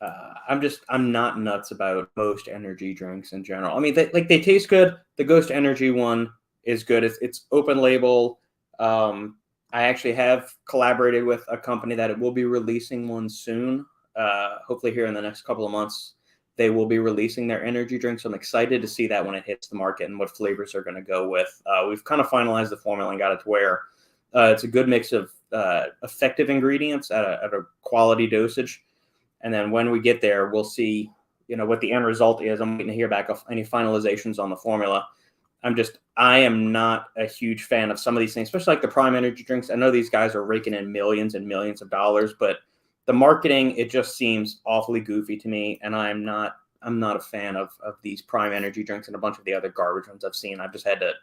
S1: I'm not nuts about most energy drinks in general. I mean, they taste good. The Ghost Energy one is good. It's open label. I actually have collaborated with a company that will be releasing one soon. Hopefully here in the next couple of months, they will be releasing their energy drinks. So I'm excited to see that when it hits the market and what flavors they're going to go with. We've kind of finalized the formula and got it to where it's a good mix of effective ingredients at a quality dosage. And then when we get there, we'll see, what the end result is. I'm waiting to hear back of any finalizations on the formula. I am not a huge fan of some of these things, especially like the Prime energy drinks. I know these guys are raking in millions and millions of dollars, but the marketing, it just seems awfully goofy to me. And I'm not a fan of these Prime energy drinks and a bunch of the other garbage ones I've seen. I've just had to,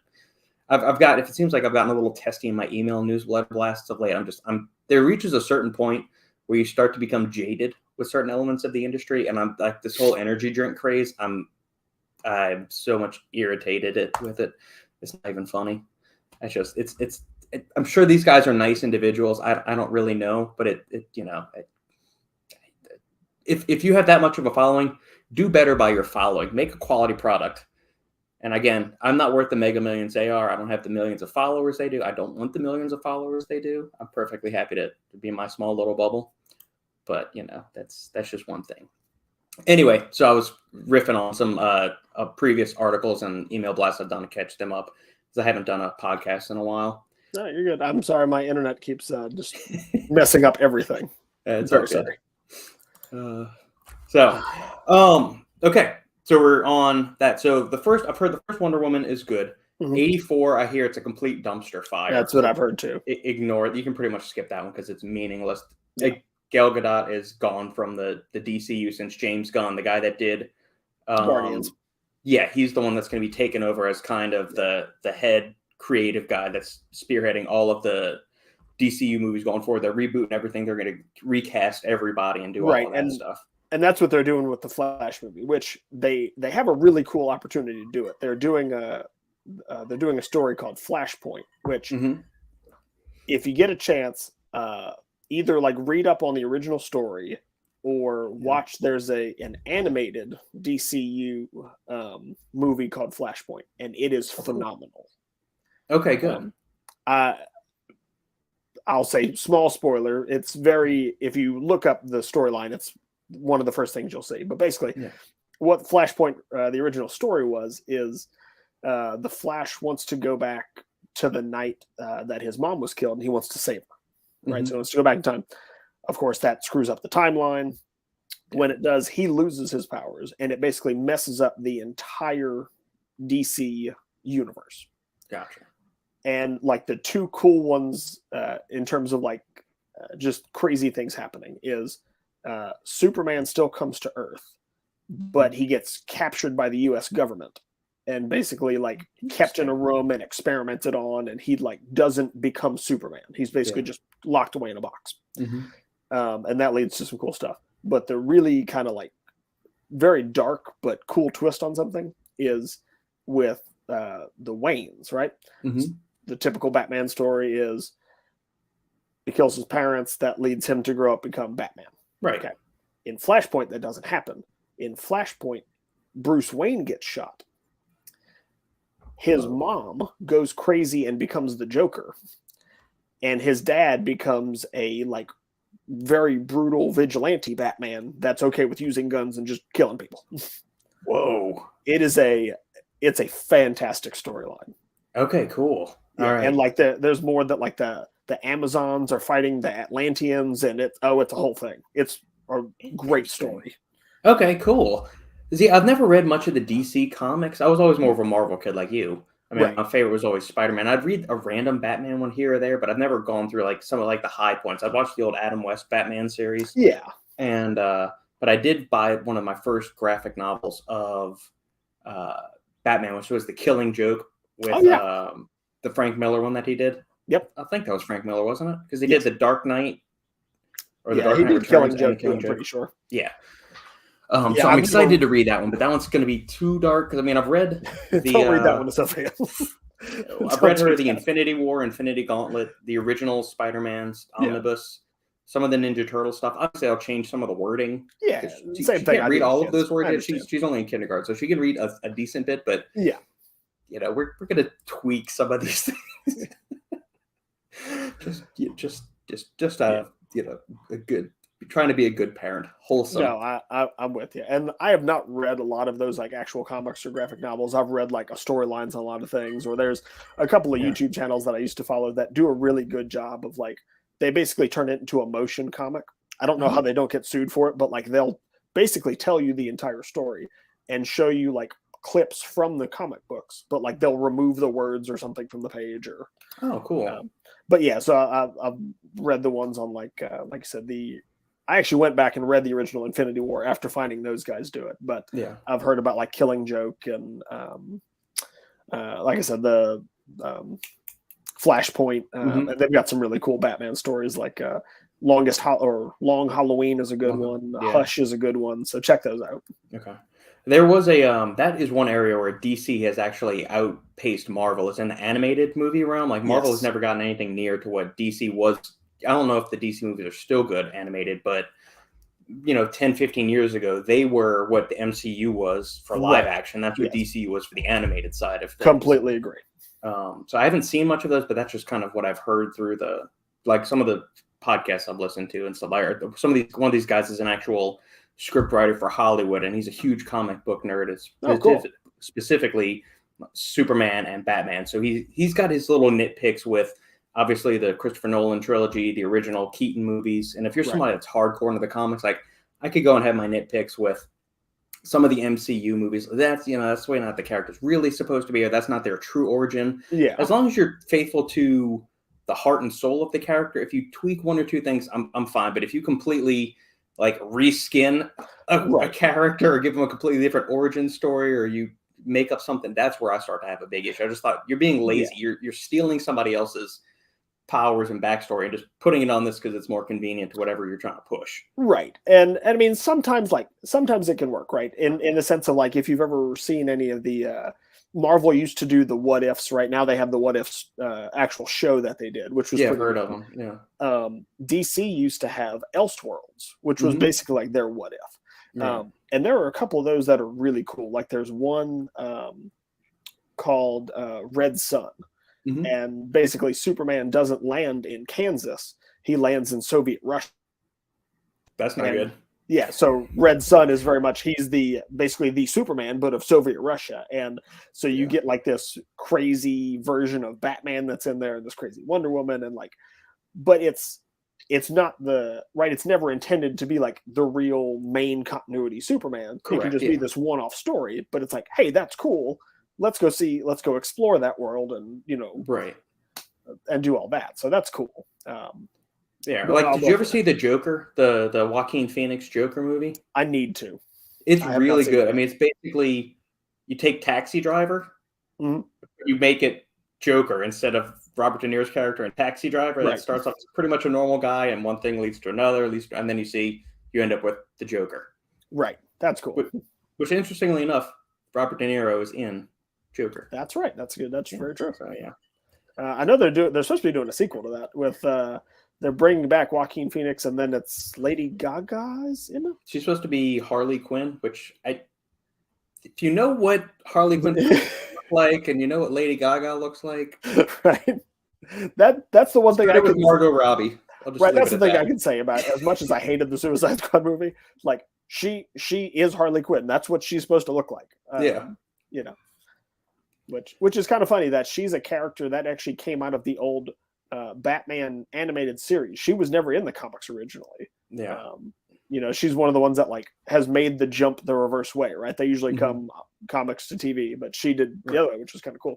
S1: if it seems like I've gotten a little testy in my email newsletter blasts of late, there reaches a certain point where you start to become jaded with certain elements of the industry. And I'm like, this whole energy drink craze, I'm so much irritated with it. It's not even funny. I'm sure these guys are nice individuals. I don't really know, but if you have that much of a following, do better by your following. Make a quality product. And again, I'm not worth the mega millions they are. I don't have the millions of followers they do. I don't want the millions of followers they do. I'm perfectly happy to be in my small little bubble. But that's just one thing. Anyway, so I was riffing on some previous articles and email blasts I've done to catch them up because I haven't done a podcast in a while.
S2: No, you're good. I'm sorry, my internet keeps just messing up everything.
S1: It's very sorry. Okay, so we're on that. So I've heard the first Wonder Woman is good. Mm-hmm. 84, I hear it's a complete dumpster fire.
S2: That's what I've heard too.
S1: Ignore it. You can pretty much skip that one because it's meaningless. Yeah. Gal Gadot is gone from the DCU since James Gunn, the guy that did
S2: Guardians.
S1: Yeah, he's the one that's going to be taken over as kind of the head creative guy that's spearheading all of the DCU movies going forward. They're rebooting everything. They're going to recast everybody and do all of that stuff.
S2: And that's what they're doing with the Flash movie, which they have a really cool opportunity to do it. They're doing a story called Flashpoint, which if you get a chance, either like read up on the original story or watch. There's an animated DCU movie called Flashpoint, and it is phenomenal.
S1: Okay, good.
S2: I'll say small spoiler. It's if you look up the storyline, it's one of the first things you'll see. But basically, what Flashpoint, the original story is the Flash wants to go back to the night that his mom was killed, and he wants to save her. Right, so he wants to go back in time. Of course, that screws up the timeline. When it does, he loses his powers, and it basically messes up the entire DC universe.
S1: Gotcha.
S2: And like the two cool ones in terms of just crazy things happening is Superman still comes to Earth, but he gets captured by the U.S. government and basically kept in a room and experimented on, and he doesn't become Superman. He's basically just locked away in a box. And that leads to some cool stuff. But the really kind of very dark but cool twist on something is with the Waynes, right? The typical Batman story is he kills his parents. That leads him to grow up, become Batman.
S1: Right.
S2: Okay. In Flashpoint, that doesn't happen. In Flashpoint, Bruce Wayne gets shot. His mom goes crazy and becomes the Joker. And his dad becomes a very brutal vigilante Batman that's okay with using guns and just killing people.
S1: Whoa.
S2: It's a fantastic storyline.
S1: Okay, cool. All right.
S2: And there's more that the Amazons are fighting the Atlanteans, and it's a whole thing. It's a great story.
S1: Okay, cool. See, I've never read much of the DC comics. I was always more of a Marvel kid like you. I mean, my favorite was always Spider-Man. I'd read a random Batman one here or there, but I've never gone through some of the high points. I've watched the old Adam West Batman series.
S2: Yeah.
S1: And but I did buy one of my first graphic novels of Batman, which was The Killing Joke with the Frank Miller one that he did.
S2: Yep.
S1: I think that was Frank Miller, wasn't it? Because he did The Dark Knight.
S2: Or the Dark Knight Returns and Killing Joke, I'm pretty sure.
S1: Yeah. So I'm excited to read that one, but that one's going to be too dark because I mean I've read the.
S2: Don't read that one to somebody else.
S1: I've read her the Infinity War, Infinity Gauntlet, the original Spider-Man's omnibus, some of the Ninja Turtle stuff. Obviously, I'll change some of the wording.
S2: Yeah,
S1: she
S2: same thing.
S1: Can't read all of those words. She's only in kindergarten, so she can read a decent bit. But
S2: yeah,
S1: you know, we're gonna tweak some of these things. just you know, a good. Trying to be a good parent, wholesome.
S2: No, I'm with you. And I have not read a lot of those like actual comics or graphic novels. I've read like a storylines on a lot of things, or there's a couple of YouTube channels that I used to follow that do a really good job of like, they basically turn it into a motion comic. I don't know how they don't get sued for it, but like they'll basically tell you the entire story and show you like clips from the comic books, but like they'll remove the words or something from the page or.
S1: Oh, cool.
S2: But yeah, so I've read the ones on like I said, I actually went back and read the original Infinity War after finding those guys do it. But yeah, I've heard about like Killing Joke and like I said, the Flashpoint. And they've got some really cool Batman stories like Long Halloween is a good one. Yeah. Hush is a good one. So check those out.
S1: Okay. There was a that is one area where DC has actually outpaced Marvel. It's in the animated movie realm. Like Marvel has never gotten anything near to what DC was. I don't know if the DC movies are still good animated, but you know, 10, 15 years ago, they were what the MCU was for live action. That's what DC was for the animated side of things.
S2: Completely agree.
S1: So I haven't seen much of those, but that's just kind of what I've heard through some of the podcasts I've listened to and stuff like that. One of these guys is an actual script writer for Hollywood, and he's a huge comic book nerd. It's specifically Superman and Batman. So he's got his little nitpicks with obviously the Christopher Nolan trilogy, the original Keaton movies. And if you're somebody that's hardcore into the comics, like I could go and have my nitpicks with some of the MCU movies. That's the way not the character's really supposed to be, or that's not their true origin. Yeah. As long as you're faithful to the heart and soul of the character, if you tweak one or two things, I'm fine. But if you completely like reskin a character or give them a completely different origin story, or you make up something, that's where I start to have a big issue. I just thought you're being lazy. Yeah. You're stealing somebody else's powers and backstory and just putting it on this because it's more convenient to whatever you're trying to push.
S2: Right. And I mean, sometimes it can work, right? In the sense of like, if you've ever seen any of the Marvel used to do the what ifs, right? Now they have the what ifs actual show that they did, which was
S1: I've heard of them. Yeah.
S2: DC used to have Elseworlds, which was basically like their what if. Yeah. And there are a couple of those that are really cool. Like there's one called Red Sun. And basically Superman doesn't land in Kansas. He lands in Soviet Russia.
S1: That's not good.
S2: Yeah, so Red Sun is very much, he's basically the Superman, but of Soviet Russia. And so you get like this crazy version of Batman that's in there, and this crazy Wonder Woman, and like, but it's not it's never intended to be like the real main continuity Superman. Correct, it can just be this one-off story, but it's like, hey, that's cool. Let's go explore that world and, and do all that. So that's cool.
S1: Like, did you ever see the Joker, the Joaquin Phoenix Joker movie?
S2: I need to.
S1: It's really good. I mean, it's basically, you take Taxi Driver, you make it Joker instead of Robert De Niro's character in Taxi Driver. That starts off as pretty much a normal guy, and one thing leads to another, and then you end up with the Joker.
S2: Right. That's cool.
S1: Which interestingly enough, Robert De Niro is in Joker.
S2: That's right. That's good. That's very true.
S1: So yeah,
S2: I know they're supposed to be doing a sequel to that with they're bringing back Joaquin Phoenix, and then it's Lady Gaga's in it.
S1: She's supposed to be Harley Quinn, which if you know what Harley Quinn looks like, and you know what Lady Gaga looks like,
S2: right? That's the one thing I could
S1: Margot Robbie.
S2: Right, that's the thing I can say about it. As much as I hated the Suicide Squad movie, like she is Harley Quinn. That's what she's supposed to look like. You know. Which is kind of funny that she's a character that actually came out of the old Batman animated series. She was never in the comics originally. Yeah. She's one of the ones that like has made the jump the reverse way, right? They usually come comics to TV, but she did the other way, which was kind of cool.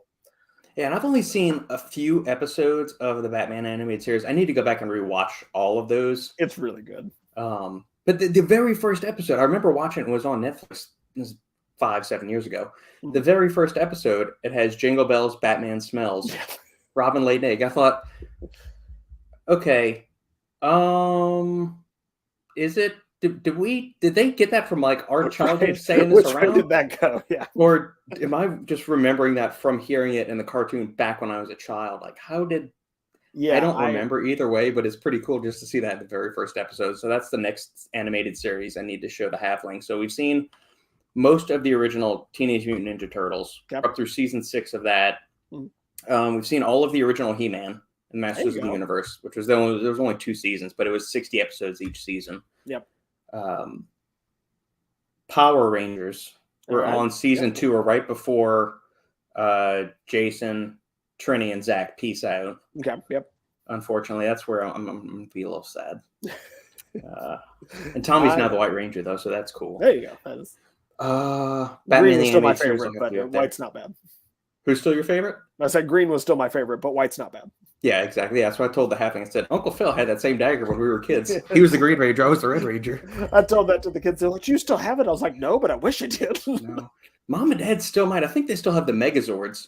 S1: Yeah, and I've only seen a few episodes of the Batman animated series. I need to go back and rewatch all of those.
S2: It's really good.
S1: But the very first episode, I remember watching it was on Netflix. It was 5-7 years ago. The very first episode, it has Jingle Bells, Batman Smells, Robin laid an egg. I thought, okay, is it Did they get that from like our childhood saying this
S2: Which
S1: around?
S2: way did that go? Yeah.
S1: Or am I just remembering that from hearing it in the cartoon back when I was a child? Like, how did
S2: Yeah.
S1: I don't remember either way, but it's pretty cool just to see that in the very first episode. So that's the next animated series I need to show the halfling. So we've seen most of the original Teenage Mutant Ninja Turtles up through season 6 of that. We've seen all of the original He-Man and Masters of the Universe, which was there was only 2 seasons, but it was 60 episodes each season.
S2: Yep.
S1: Power Rangers were on season 2 or right before Jason, Trini, and Zach peace out.
S2: Okay. Yep.
S1: Unfortunately, that's where I'm gonna be a little sad. And Tommy's now the White Ranger, though, so that's cool.
S2: There you go. That is...
S1: Batman
S2: Green was still my favorite, but White's not bad.
S1: Who's still your favorite?
S2: I said Green was still my favorite, but White's not bad.
S1: Yeah, exactly. Yeah, that's what I told the halfling. I said, Uncle Phil had that same dagger when we were kids. He was the Green Ranger. I was the Red Ranger.
S2: I told that to the kids. They're like, you still have it? I was like, no, but I wish I did.
S1: No. Mom and Dad still might. I think they still have the Megazords.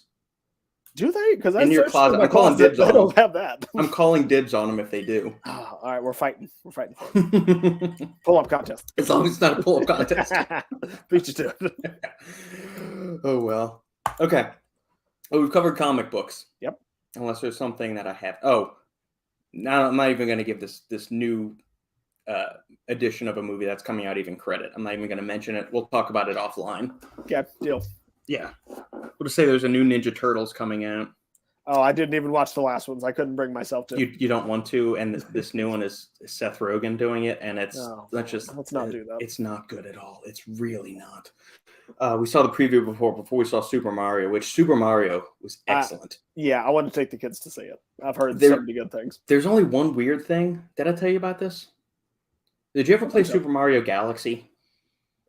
S2: Do they? Because
S1: in your closet. I'm calling dibs on them.
S2: I don't have that.
S1: I'm calling dibs on them if they do.
S2: Oh, all right, we're fighting. We're fighting for it. Pull-up contest.
S1: As long as it's not a pull-up contest.
S2: Beat you to it.
S1: Oh, well. Okay. Oh, we've covered comic books.
S2: Yep.
S1: Unless there's something that I have. Oh, now I'm not even going to give this new edition of a movie that's coming out even credit. I'm not even going to mention it. We'll talk about it offline.
S2: Yeah, deal.
S1: Yeah. We'll just say there's a new Ninja Turtles coming out.
S2: Oh, I didn't even watch the last ones. I couldn't bring myself to.
S1: You don't want to, and this new one is Seth Rogen doing it, and it's let's
S2: not do that.
S1: It's not good at all. It's really not. We saw the preview before we saw Super Mario, which Super Mario was excellent.
S2: Yeah, I want to take the kids to see it. I've heard so many good things.
S1: There's only one weird thing. Did I tell you about this? Did you ever play Super Mario Galaxy?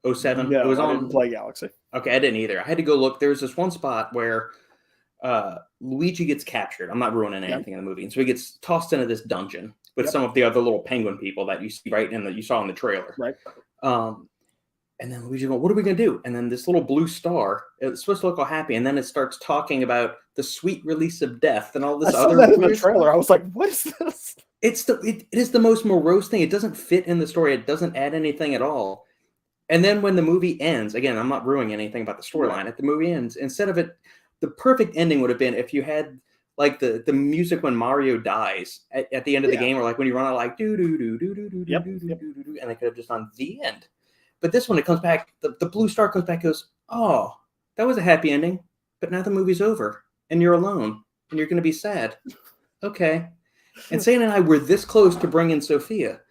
S1: 07?
S2: No,
S1: it was
S2: I didn't play Galaxy.
S1: Okay, I didn't either. I had to go look. There's this one spot where Luigi gets captured. I'm not ruining anything in the movie. And so he gets tossed into this dungeon with some of the other little penguin people that you see that you saw in the trailer.
S2: Right.
S1: And then Luigi goes, what are we going to do? And then this little blue star, it's supposed to look all happy. And then it starts talking about the sweet release of death and all this
S2: I saw that in the trailer. I was like, what is this?
S1: It is the most morose thing. It doesn't fit in the story. It doesn't add anything at all. And then when the movie ends, again, I'm not ruining anything about the storyline. If the movie ends, instead of it, the perfect ending would have been if you had like the music when Mario dies at the end of the game, or like when you run out like do do do do do do do do do do, and they could have just done the end. But this one, it comes back, the blue star comes back, goes, oh, that was a happy ending, but now the movie's over, and you're alone, and you're going to be sad. Okay. And Satan and I were this close to bringing Sophia.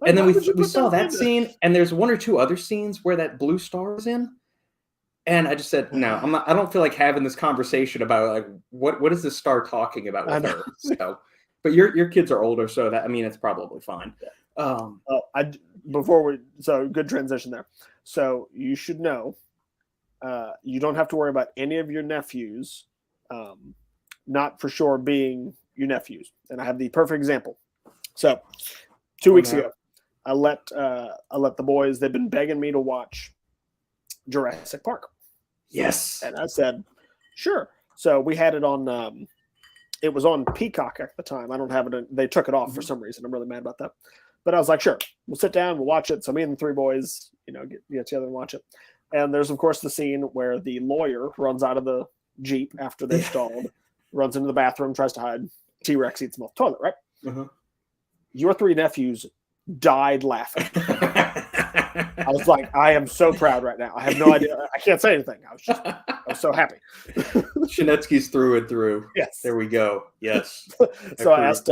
S1: And then we saw that scene, and there's one or two other scenes where that blue star is in. And I just said, no, I don't feel like having this conversation about like what is this star talking about with her. So, but your kids are older, so that it's probably fine.
S2: So good transition there. So you should know, you don't have to worry about any of your nephews, not for sure being your nephews. And I have the perfect example. So 2 weeks ago, I let the boys, they've been begging me to watch Jurassic Park.
S1: Yes.
S2: And I said, sure. So we had it on, it was on Peacock at the time. I don't have it. They took it off for some reason. I'm really mad about that. But I was like, sure, we'll sit down, we'll watch it. So me and the three boys, get together and watch it. And there's, of course, the scene where the lawyer runs out of the Jeep after they've stalled, runs into the bathroom, tries to hide. T-Rex eats him off the toilet, right? Uh-huh. Your three nephews died laughing. I was like, I am so proud right now. I have no idea. I can't say anything. I was so happy.
S1: Shinetsky's through and through.
S2: Yes.
S1: There we go. Yes.
S2: So I asked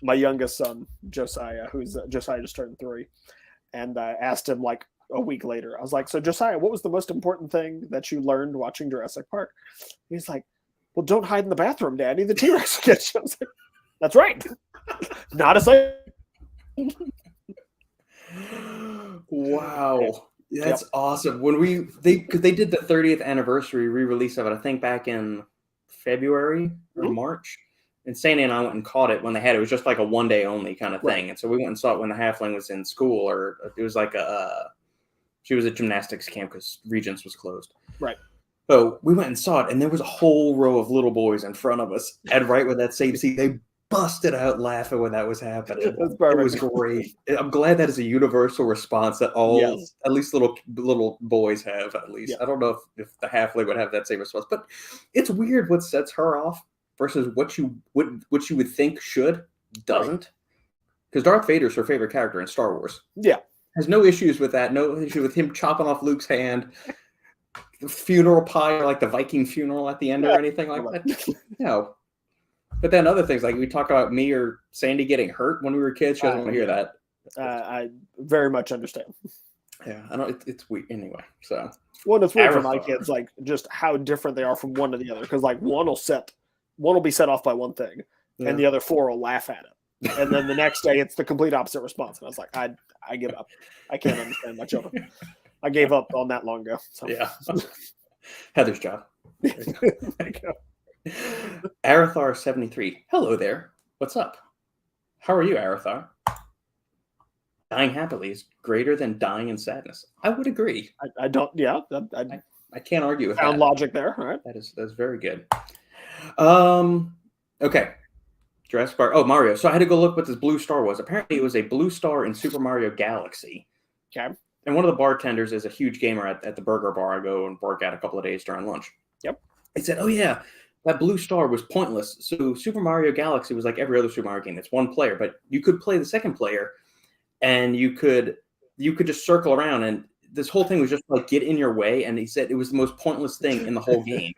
S2: my youngest son, Josiah, Josiah just turned 3. And I asked him like a week later. I was like, so Josiah, what was the most important thing that you learned watching Jurassic Park? He's like, well, don't hide in the bathroom, Daddy. The T-Rex will get you. I was like, that's right. Not a thing.
S1: Wow. That's awesome. When they did the 30th anniversary re-release of it, I think back in February or March. And Sandy and I went and caught it when they had it. It was just like a one-day only kind of thing. And so we went and saw it when the halfling was in school, or it was like she was at gymnastics camp because Regents was closed.
S2: Right.
S1: So we went and saw it, and there was a whole row of little boys in front of us. And right with that same scene, they busted out laughing when that was happening.
S2: That's
S1: It
S2: perfect.
S1: was great. I'm glad that is a universal response that all,
S2: Yes.
S1: at least little boys have. At least
S2: Yeah.
S1: I don't know if the halfling would have that same response, but it's weird what sets her off versus what you would think doesn't. Because Darth Vader's her favorite character in Star Wars.
S2: Yeah.
S1: Has no issues with that. No issue with him chopping off Luke's hand. The funeral pyre, like the Viking funeral at the end or anything like that. No. But then other things, like we talk about me or Sandy getting hurt when we were kids. She doesn't want to hear that.
S2: I very much understand.
S1: Yeah, I don't. It's weird anyway. So
S2: Well, it's weird for my kids, like just how different they are from one to the other. Because like one will be set off by one thing, and the other four will laugh at it, and then the next day it's the complete opposite response. And I was like, I give up. I can't understand my children. I gave up on that long ago. So.
S1: Yeah, Heather's job.
S2: There you go.
S1: Arathar 73. Hello there. What's up? How are you, Arathar? Dying happily is greater than dying in sadness. I would agree.
S2: I don't. Yeah,
S1: I can't argue with
S2: found
S1: that.
S2: logic there. All right.
S1: That's very good. Okay. Jurassic Park. Oh, Mario. So I had to go look what this blue star was. Apparently, it was a blue star in Super Mario Galaxy.
S2: Okay.
S1: And one of the bartenders is a huge gamer at the burger bar I go and work at a couple of days during lunch.
S2: Yep.
S1: He said, "Oh yeah, that blue star was pointless. So Super Mario Galaxy was like every other Super Mario game. It's one player, but you could play the second player, and you could just circle around. And this whole thing was just like get in your way. And he said it was the most pointless thing in the whole game.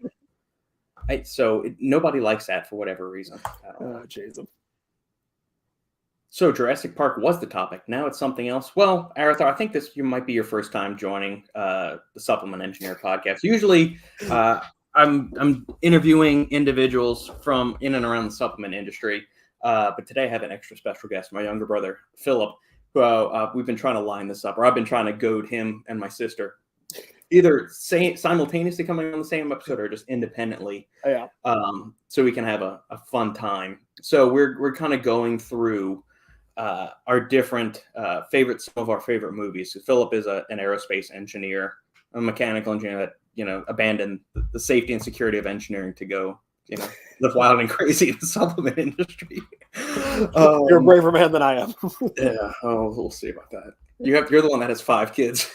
S1: Nobody likes that for whatever reason.
S2: Oh, jeez.
S1: So Jurassic Park was the topic. Now it's something else. Well, Arathar, I think you might be your first time joining the Supplement Engineer podcast. Usually, I'm interviewing individuals from in and around the supplement industry, but today I have an extra special guest, my younger brother Philip, who we've been trying to line this up, or I've been trying to goad him and my sister, either simultaneously coming on the same episode or just independently.
S2: Yeah.
S1: So we can have a fun time. So we're kind of going through our different some of our favorite movies. So Philip is an aerospace engineer, a mechanical engineer that abandoned the safety and security of engineering to go live wild and crazy in the supplement industry.
S2: You're a braver man than I am.
S1: Yeah. Oh, we'll see about that. You're the one that has 5 kids.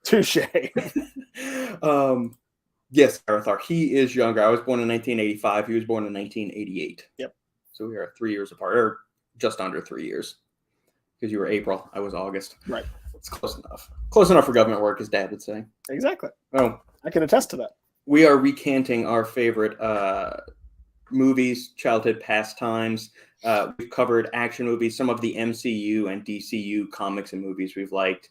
S2: Touche.
S1: Yes, Arathar. He is younger. I was born in 1985. He was born in 1988.
S2: Yep.
S1: So we are 3 years apart, or just under 3 years. Because you were April, I was August.
S2: Right.
S1: It's close enough. Close enough for government work, as Dad would say.
S2: Exactly.
S1: Oh,
S2: I can attest to that.
S1: We are recanting our favorite movies, childhood pastimes. We've covered action movies, some of the MCU and DCU comics and movies we've liked.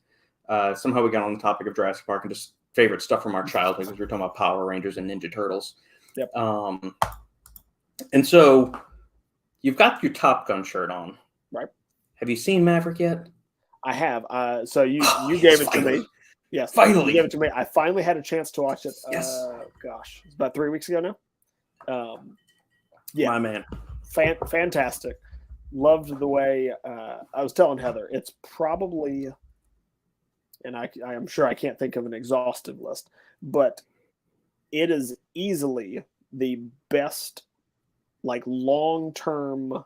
S1: Somehow we got on the topic of Jurassic Park and just favorite stuff from our childhood because we were talking about Power Rangers and Ninja Turtles.
S2: Yep.
S1: And so you've got your Top Gun shirt on.
S2: Right.
S1: Have you seen Maverick yet?
S2: I have. So you gave it
S1: finally.
S2: to me. Yes.
S1: Finally.
S2: You gave it to me. I finally had a chance to watch it.
S1: Yes.
S2: Gosh, it's about 3 weeks ago now. Yeah.
S1: My man.
S2: Fantastic. Loved the way I was telling Heather, it's probably, and I am sure I can't think of an exhaustive list, but it is easily the best, like, long-term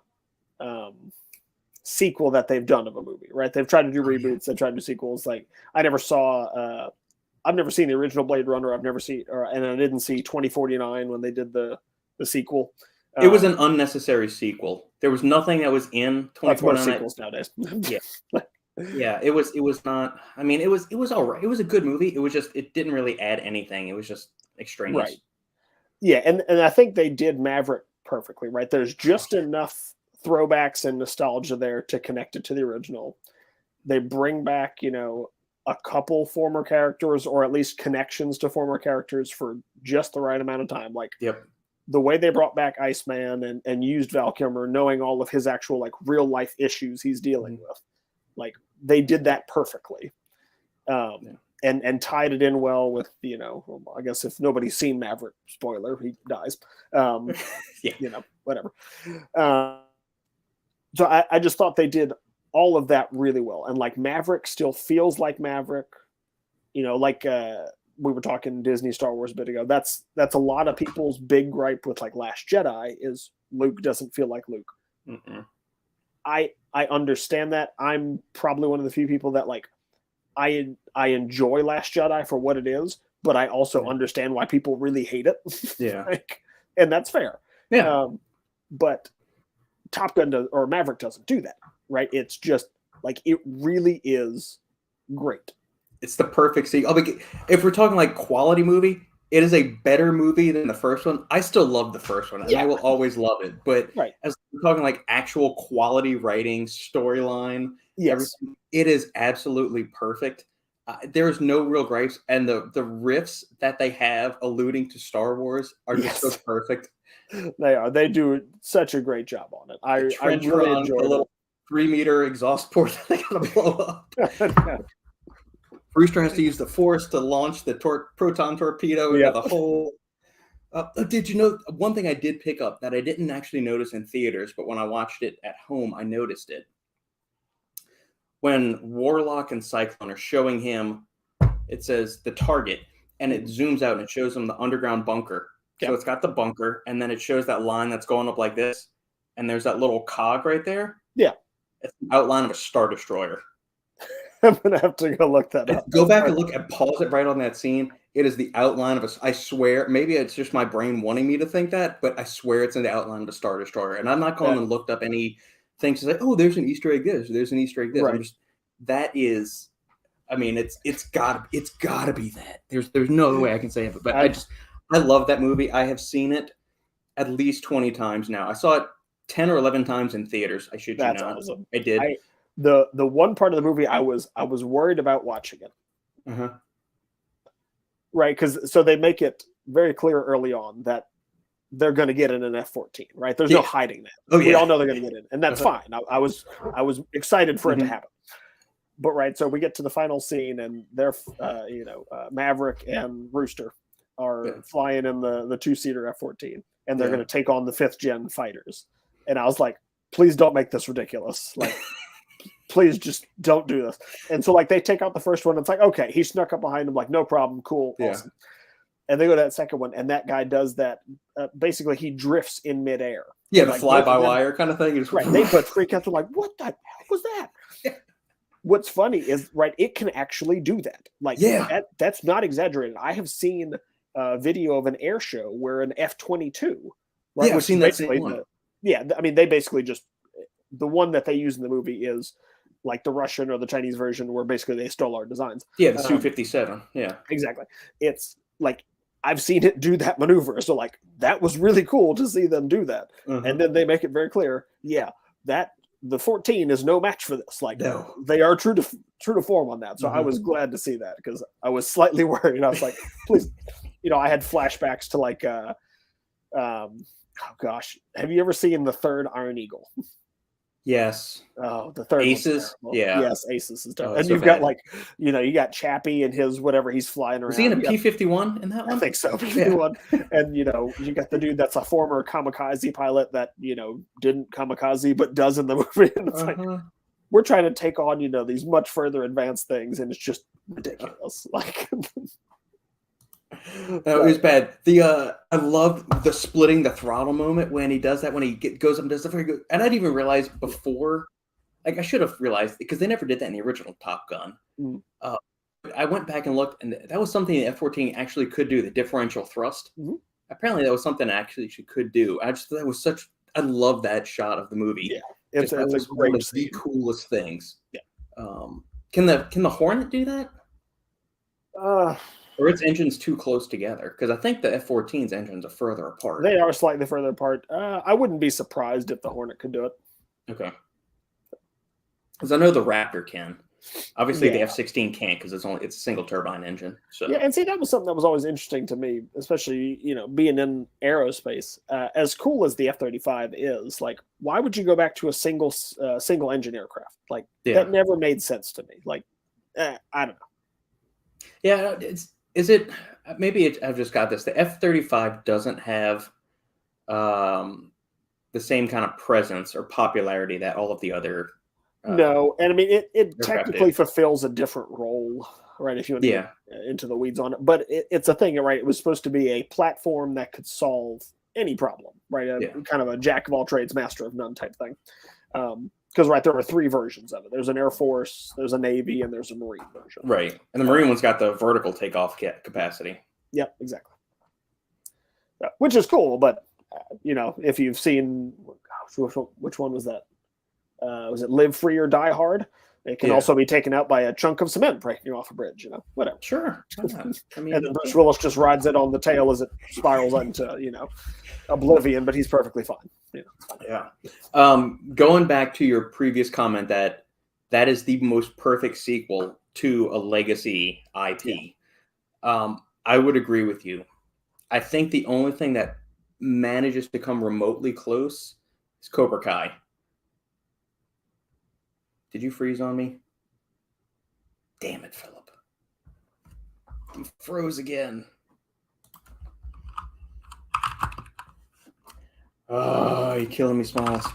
S2: sequel that they've done of a movie, right? They've tried to do reboots, they've tried to do sequels. Like, I've never seen the original Blade Runner. and I didn't see 2049 when they did the sequel.
S1: It was an unnecessary sequel. There was nothing that was in 2049.
S2: Sequels nowadays.
S1: Yeah. Yeah, it was not. I mean, it was all right. It was a good movie. It was just it didn't really add anything. It was just extraneous.
S2: Right. Yeah, and I think they did Maverick perfectly, right? There's just enough throwbacks and nostalgia there to connect it to the original. They bring back, a couple former characters, or at least connections to former characters for just the right amount of time. Like,
S1: yep.
S2: The way they brought back Iceman and used Val Kilmer, knowing all of his actual, like, real life issues he's dealing with. Like, they did that perfectly. And tied it in well with, I guess if nobody's seen Maverick, spoiler, he dies.
S1: Yeah.
S2: Whatever. So I just thought they did all of that really well. And, like, Maverick still feels like Maverick, like we were talking Disney Star Wars a bit ago. That's a lot of people's big gripe with, like, Last Jedi is Luke doesn't feel like Luke.
S1: Mm-mm.
S2: I understand that. I'm probably one of the few people that like I enjoy Last Jedi for what it is, but I also understand why people really hate it.
S1: Yeah.
S2: Like, and that's fair.
S1: Yeah.
S2: But Top Gun does, or Maverick doesn't do that, right? It's just like it really is great.
S1: It's the perfect sequel. If we're talking like quality movie, it is a better movie than the first one. I still love the first one, and I will always love it. But as we're talking like actual quality writing, storyline, everything, it is absolutely perfect. There is no real gripes, and the riffs that they have alluding to Star Wars are just so perfect.
S2: They are. They do such a great job on it. I really enjoy
S1: the little 3-meter exhaust port that they gotta blow up. Brewster has to use the Force to launch the proton torpedo into the hole. Did you know one thing I did pick up that I didn't actually notice in theaters, but when I watched it at home, I noticed it. When Warlock and Cyclone are showing him, it says the target, and it zooms out and it shows him the underground bunker. So it's got the bunker, and then it shows that line that's going up like this, and there's that little cog right there.
S2: Yeah.
S1: It's the outline of a Star Destroyer.
S2: I'm gonna have to go look that up.
S1: Go back and look and pause it right on that scene. It is the outline of a. I swear, maybe it's just my brain wanting me to think that, but I swear it's in the outline of a Star Destroyer. And I'm not going and looked up any things to say, oh, there's an Easter egg this, there's an Easter egg this.
S2: Right.
S1: That is, I mean, it's gotta be that. There's no other way I can say it. But I love that movie. I have seen it at least 20 times now. I saw it 10 or 11 times in theaters. I should you
S2: That's
S1: know.
S2: Awesome.
S1: I did.
S2: The one part of the movie I was worried about watching it.
S1: Uh-huh.
S2: Right, because so they make it very clear early on that they're going to get in an F-14. Right, there's no hiding that.
S1: Oh,
S2: we all know they're going to get in, and that's fine. I was excited for it to happen. But right, so we get to the final scene, and they're Maverick and Rooster are flying in the 2-seater F-14, and they're going to take on the 5th gen fighters. And I was like, please don't make this ridiculous. Like, please just don't do this. And so like they take out the first one. It's like, okay, he snuck up behind him. Like, no problem. Cool. Awesome. And they go to that second one. And that guy does that. Basically he drifts in midair.
S1: Yeah. The fly by wire kind of thing.
S2: Right. They put freak out. They're like, what the hell was that? What's funny is it can actually do that. Like that's not exaggerated. I have seen a video of an air show where an F-22, right?
S1: I've seen that same one.
S2: I mean, they basically just, the one that they use in the movie is like the Russian or the Chinese version where basically they stole our designs.
S1: Yeah, the Su-57. Yeah. Exactly.
S2: It's like, I've seen it do that maneuver. So like, that was really cool to see them do that. And then they make it very clear. Yeah, that the 14 is no match for this. Like they are true to form on that. So I was glad to see that because I was slightly worried. I was like, please, I had flashbacks to like, oh gosh, have you ever seen the 3rd Iron Eagle?
S1: Yes.
S2: Oh, the 3rd
S1: Aces. Yeah.
S2: Yes, Aces is terrible. And you've got like, you got Chappie and his whatever he's flying around.
S1: Was he in a P-51 in that one?
S2: I think so. P-51. And you got the dude that's a former kamikaze pilot that didn't kamikaze but does in the movie. And it's like we're trying to take on these much further advanced things, and it's just ridiculous. Like.
S1: No, it was bad. I loved the splitting the throttle moment when he does that, when he goes up and does the very good. And I didn't even realize before, like I should have realized because they never did that in the original Top Gun. I went back and looked, and that was something the F-14 actually could do, the differential thrust. Apparently that was something actually she could do. I love that shot of the movie.
S2: Yeah, it's a great
S1: one of the coolest things. Yeah. Can the Hornet do that? Or its engines too close together? Because I think the F-14's engines are further apart.
S2: They are slightly further apart. I wouldn't be surprised if the Hornet could do it.
S1: Okay. Because I know the Raptor can. Obviously, the F-16 can't because it's a single turbine engine. So
S2: and see, that was something that was always interesting to me, especially being in aerospace. As cool as the F-35 is, like, why would you go back to a single engine aircraft? Like that never made sense to me. Like, I don't know.
S1: Yeah, Is it maybe I've just got this? The F-35 doesn't have the same kind of presence or popularity that all of the other.
S2: No, and I mean it technically fulfills a different role, right? If you want to get into the weeds on it, but it's a thing, right? It was supposed to be a platform that could solve any problem, right?
S1: Yeah.
S2: Kind of a jack of all trades, master of none type thing. Because there are 3 versions of it. There's an Air Force, there's a Navy, and there's a Marine version.
S1: Right, and the Marine one's got the vertical takeoff capacity.
S2: Yep, exactly. Which is cool, but if you've seen, which one was that? Was it Live Free or Die Hard? It can also be taken out by a chunk of cement breaking you off a bridge, whatever.
S1: Sure. I mean,
S2: and then Bruce Willis just rides it on the tail as it spirals into, oblivion, but he's perfectly fine.
S1: Yeah. Going back to your previous comment that is the most perfect sequel to a legacy IP. Yeah. I would agree with you. I think the only thing that manages to come remotely close is Cobra Kai. Did you freeze on me? Damn it, Philip. You froze again. Oh, you're killing me, Smiles.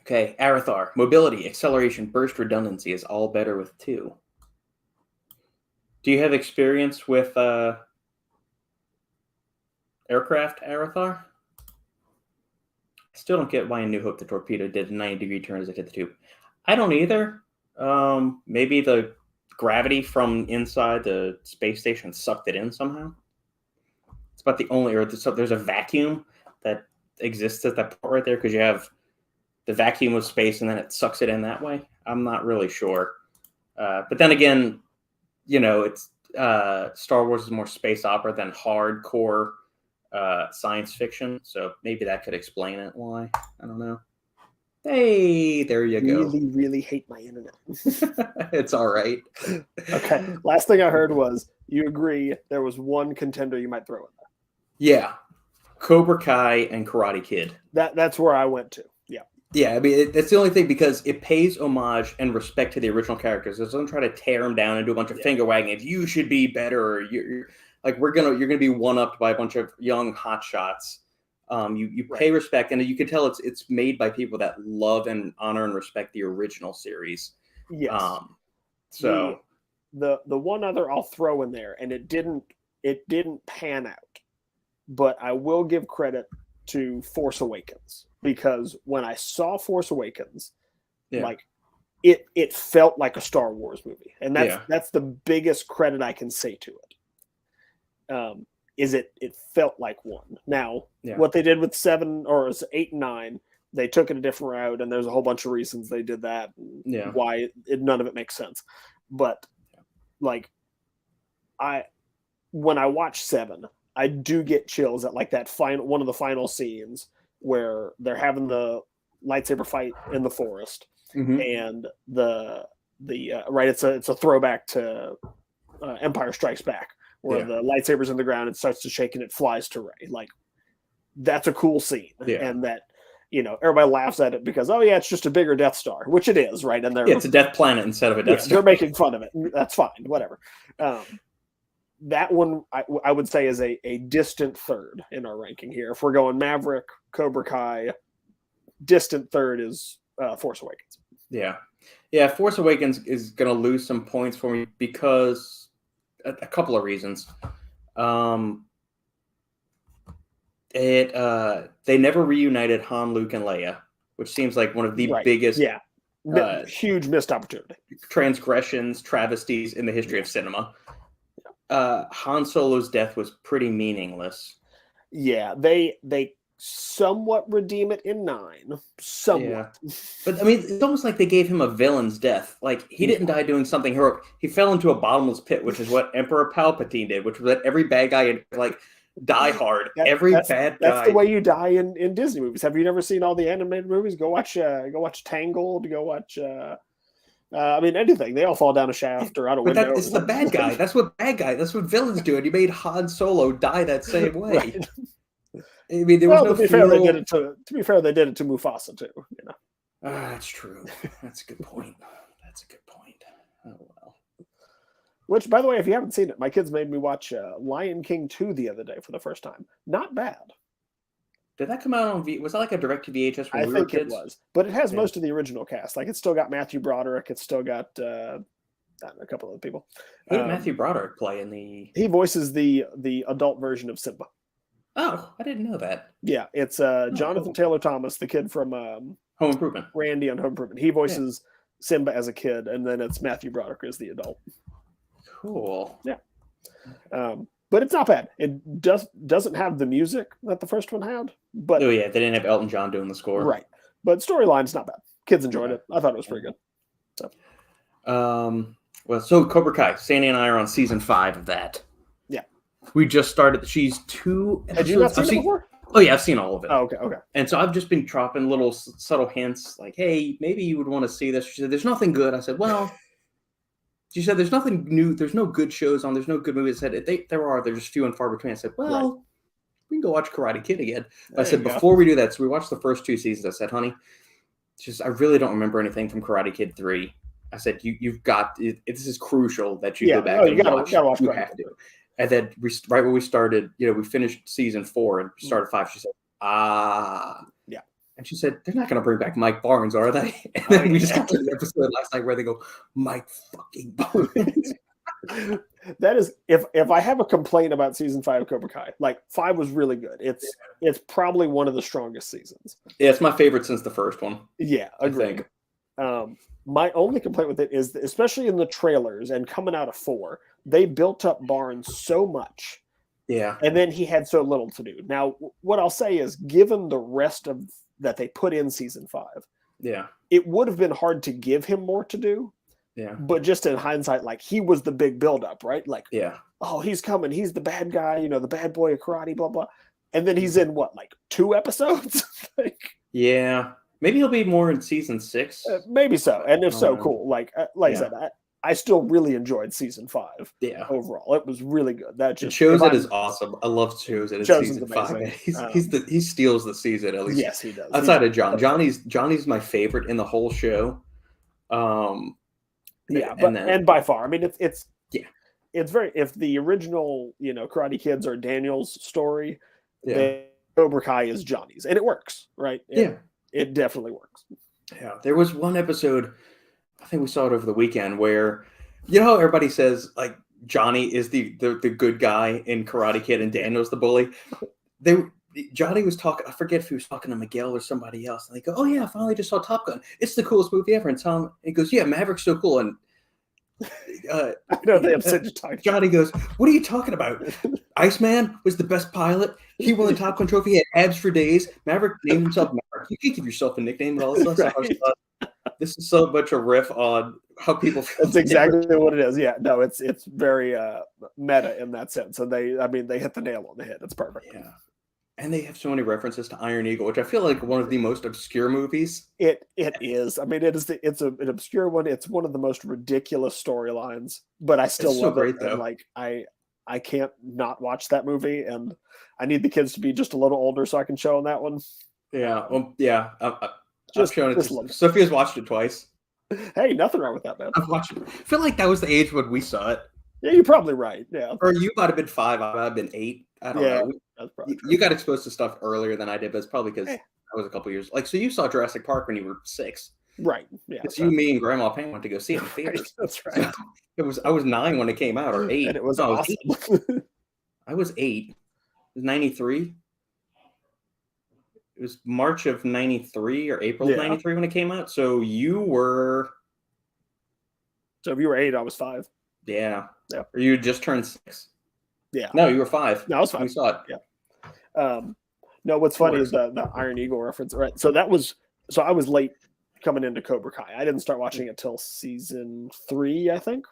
S1: Okay, Arathar. Mobility, acceleration, burst redundancy is all better with 2. Do you have experience with aircraft, Arathar? I still don't get why in New Hope the torpedo did a 90-degree turn as it hit the tube. I don't either. Maybe the gravity from inside the space station sucked it in somehow. It's about the only, or there's a vacuum that exists at that part right there because you have the vacuum of space and then it sucks it in that way. I'm not really sure. But then again, it's Star Wars is more space opera than hardcore science fiction, so maybe that could explain it. Why? I don't know. Hey, there you go.
S2: Really, really hate my internet.
S1: It's all right.
S2: Okay. Last thing I heard was you agree there was one contender you might throw in there.
S1: Yeah, Cobra Kai and Karate Kid.
S2: That's where I went to. Yeah.
S1: Yeah, I mean that's the only thing because it pays homage and respect to the original characters. It doesn't try to tear them down and do a bunch of finger wagging. You should be better. Or you're like you're gonna be one upped by a bunch of young hotshots. You pay respect, and you can tell it's made by people that love and honor and respect the original series.
S2: Yes.
S1: So
S2: the one other I'll throw in there, and it didn't pan out, but I will give credit to Force Awakens because when I saw Force Awakens, like it felt like a Star Wars movie, and that's the biggest credit I can say to it. It felt like one. Now, what they did with 7 or 8 and 9, they took it a different route, and there's a whole bunch of reasons they did that. Why none of it makes sense. But like, when I watch 7, I do get chills at like that one of the final scenes where they're having the lightsaber fight in the forest, and the right. It's a throwback to Empire Strikes Back. Where the lightsaber's in the ground, it starts to shake and it flies to Rey. Like, that's a cool scene. And that, everybody laughs at it because, it's just a bigger Death Star, which it is, right? And
S1: it's a Death Planet instead of a Death Star.
S2: They're making fun of it. That's fine, whatever. That one, I would say, is a distant third in our ranking here. If we're going Maverick, Cobra Kai, distant third is Force Awakens.
S1: Yeah, Force Awakens is going to lose some points for me because a couple of reasons. They never reunited Han, Luke, and Leia, which seems like one of the biggest
S2: huge missed opportunity.
S1: Transgressions, travesties in the history of cinema. Han Solo's death was pretty meaningless.
S2: Yeah, they somewhat redeem it in 9. Somewhat.
S1: Yeah. But I mean, it's almost like they gave him a villain's death. Like, he didn't die doing something heroic. He fell into a bottomless pit, which is what Emperor Palpatine did, which was that every bad guy in, like, Die Hard. That's
S2: the way you die in Disney movies. Have you never seen all the animated movies? Go watch Tangled. Go watch anything. They all fall down a shaft or out a window.
S1: It's the bad guy. That's what villains do. And you made Han Solo die that same way. Right. I mean, there was no
S2: to be fair, they did it to Mufasa too.
S1: That's true. That's a good point. Oh well.
S2: Which, by the way, if you haven't seen it, my kids made me watch Lion King 2 the other day for the first time. Not bad.
S1: Did that come out on was that like a direct to VHS when we were kids?
S2: It was, but it has most of the original cast. Like, it's still got Matthew Broderick. It's still got and a couple other people.
S1: Who did Matthew Broderick play in the?
S2: He voices the adult version of Simba.
S1: Oh, I didn't know that.
S2: Yeah, it's Jonathan Taylor Thomas, the kid from
S1: Home Improvement.
S2: Randy on Home Improvement. He voices Simba as a kid, and then it's Matthew Broderick as the adult.
S1: Cool.
S2: Yeah. But it's not bad. It doesn't have the music that the first one had. But
S1: oh yeah, they didn't have Elton John doing the score.
S2: Right. But storyline's not bad. Kids enjoyed it. I thought it was pretty good.
S1: So. Well, so Cobra Kai, Sandy and I are on season 5 of that.
S2: Yeah.
S1: We just started. She's 2 episodes.
S2: Had you not seen it before?
S1: Oh yeah, I've seen all of it.
S2: Oh, okay.
S1: And so I've just been dropping little subtle hints like, hey, maybe you would want to see this. She said, there's nothing good. I said, well, she said, there's nothing new. There's no good shows on. There's no good movies. I said, they're just few and far between. I said, well, we can go watch Karate Kid again. I said, before we do that, so we watched the first 2 seasons. I said, honey, I really don't remember anything from Karate Kid 3. I said, you've got, this is crucial that you go back and watch. You have to. And then right when we started, we finished season 4 and started 5. She said, yeah. And she said, they're not going to bring back Mike Barnes, are they? And then we just got to the episode last night where they go, Mike fucking Barnes.
S2: That is, if I have a complaint about season 5 of Cobra Kai, like 5 was really good. It's probably one of the strongest seasons.
S1: Yeah, it's my favorite since the first one.
S2: Yeah, agreed. My only complaint with it is that, especially in the trailers and coming out of 4, they built up Barnes so much.
S1: Yeah.
S2: And then he had so little to do. Now, what I'll say is, given the rest of that they put in season 5, it would have been hard to give him more to do.
S1: Yeah.
S2: But just in hindsight, like, he was the big buildup, right? Like, oh, he's coming. He's the bad guy, the bad boy of karate, blah, blah. And then he's in what, like 2 episodes?
S1: Yeah. Maybe he'll be more in season 6.
S2: Maybe so. And if so, cool. Like I said, I still really enjoyed season 5.
S1: Yeah.
S2: Overall, it was really good. That just
S1: Chosen is awesome. I love Chosen. It's season 5.
S2: Amazing.
S1: He steals the season at least.
S2: Yes, he does.
S1: Outside of John, Johnny's my favorite in the whole show.
S2: And by far, I mean, it's very, if the original Karate Kids are Daniel's story, then Cobra Kai is Johnny's, and it works, right? It definitely works.
S1: Yeah, there was one episode, I think we saw it over the weekend, where how everybody says like Johnny is the good guy in Karate Kid and Daniel's the bully. Johnny was talking, I forget if he was talking to Miguel or somebody else, and they go, oh yeah, I finally just saw Top Gun. It's the coolest movie ever. And Tom, he goes, yeah, Maverick's so cool. And
S2: I know they have such a time.
S1: Johnny goes, what are you talking about? Iceman was the best pilot. He won the Top Gun trophy. He had abs for days. Maverick named himself Maverick. You can't give yourself a nickname and all this stuff. Right. This is so much a riff on how people feel.
S2: That's exactly what it is. Yeah, no, it's very meta in that sense. And they hit the nail on the head. It's perfect.
S1: Yeah. And they have so many references to Iron Eagle, which I feel like one of the most obscure movies.
S2: It is. I mean, it's an obscure one. It's one of the most ridiculous storylines, but I still love it. Though. And like I can't not watch that movie, and I need the kids to be just a little older so I can show them that one.
S1: Yeah. Well, yeah. I've shown it. Sophia's watched it twice.
S2: Hey, nothing wrong with that, man.
S1: I've watched it. I feel like that was the age when we saw it.
S2: Yeah, you're probably right. Yeah.
S1: Or you might have been 5. I might have been 8. I don't know.
S2: That's probably
S1: you got exposed to stuff earlier than I did, but it's probably because I was a couple years. Like, so you saw Jurassic Park when you were 6.
S2: Right. Yeah.
S1: It's you, me, and Grandma Payne went to go see it in theaters.
S2: Right, that's right.
S1: So I was 9 when it came out, or 8.
S2: And it was awesome.
S1: I was 8. It was 93. It was March of 93 or April of 93 when it came out. So you were.
S2: So if you were 8, I was 5.
S1: Yeah. Or you just turned 6.
S2: Yeah.
S1: No, you were 5.
S2: No, I was 5.
S1: We saw it.
S2: Yeah. No, what's funny is the Iron Eagle reference. Right. So I was late coming into Cobra Kai. I didn't start watching it till season 3, I think.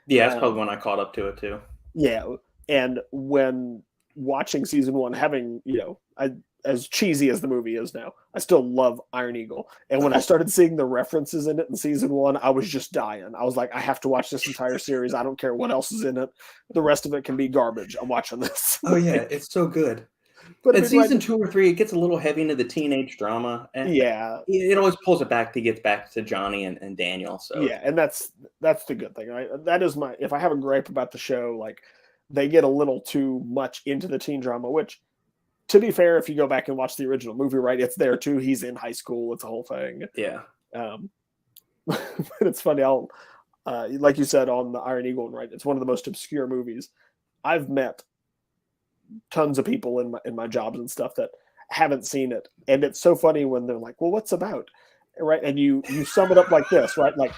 S1: Yeah, that's probably when I caught up to it too.
S2: Yeah. And when watching season 1, having, as cheesy as the movie is now, I still love Iron Eagle. And when I started seeing the references in it in season 1, I was just dying. I was like, I have to watch this entire series. I don't care what else is in it. The rest of it can be garbage. I'm watching this.
S1: Oh yeah, it's so good. But in season 2 or 3, it gets a little heavy into the teenage drama. And it always pulls it back to get back to Johnny and Daniel. So
S2: yeah, and that's the good thing, right? That is if I have a gripe about the show, like they get a little too much into the teen drama, which, to be fair, if you go back and watch the original movie, right, it's there too. He's in high school. It's a whole thing.
S1: Yeah.
S2: But it's funny. like you said on the Iron Eagle, right? It's one of the most obscure movies. I've met tons of people in my jobs and stuff that haven't seen it, and it's so funny when they're like, "Well, what's about?" Right? And you sum it up like this, right? Like,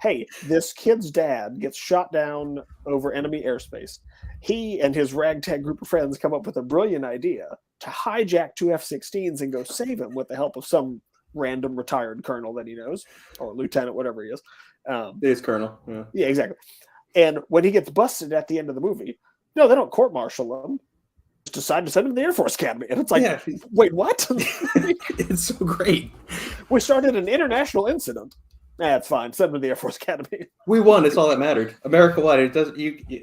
S2: hey, this kid's dad gets shot down over enemy airspace. He and his ragtag group of friends come up with a brilliant idea to hijack 2 F-16s and go save him with the help of some random retired colonel that he knows, or lieutenant, whatever he is.
S1: It is colonel.
S2: Yeah, exactly. And when he gets busted at the end of the movie, no, they don't court-martial him. Just decide to send him to the Air Force Academy. And it's like, wait, what?
S1: It's so great.
S2: We started an international incident. It's fine. Send him to the Air Force Academy.
S1: We won. It's all that mattered. America-wide, it does.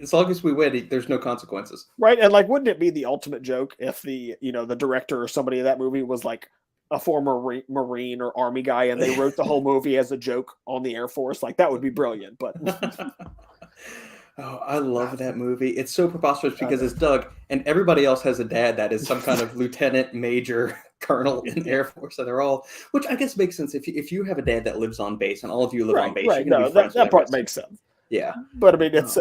S1: As long as we win, there's no consequences.
S2: Right. And like, wouldn't it be the ultimate joke if the director or somebody of that movie was like a former Marine or Army guy, and they wrote the whole movie as a joke on the Air Force? Like, that would be brilliant. But
S1: oh, I love that movie. It's so preposterous because it's Doug, and everybody else has a dad that is some kind of lieutenant, major, colonel in the Air Force. So they're all, which I guess makes sense if you have a dad that lives on base and all of you live on base.
S2: Right. No, that part makes sense.
S1: Yeah.
S2: But I mean, it's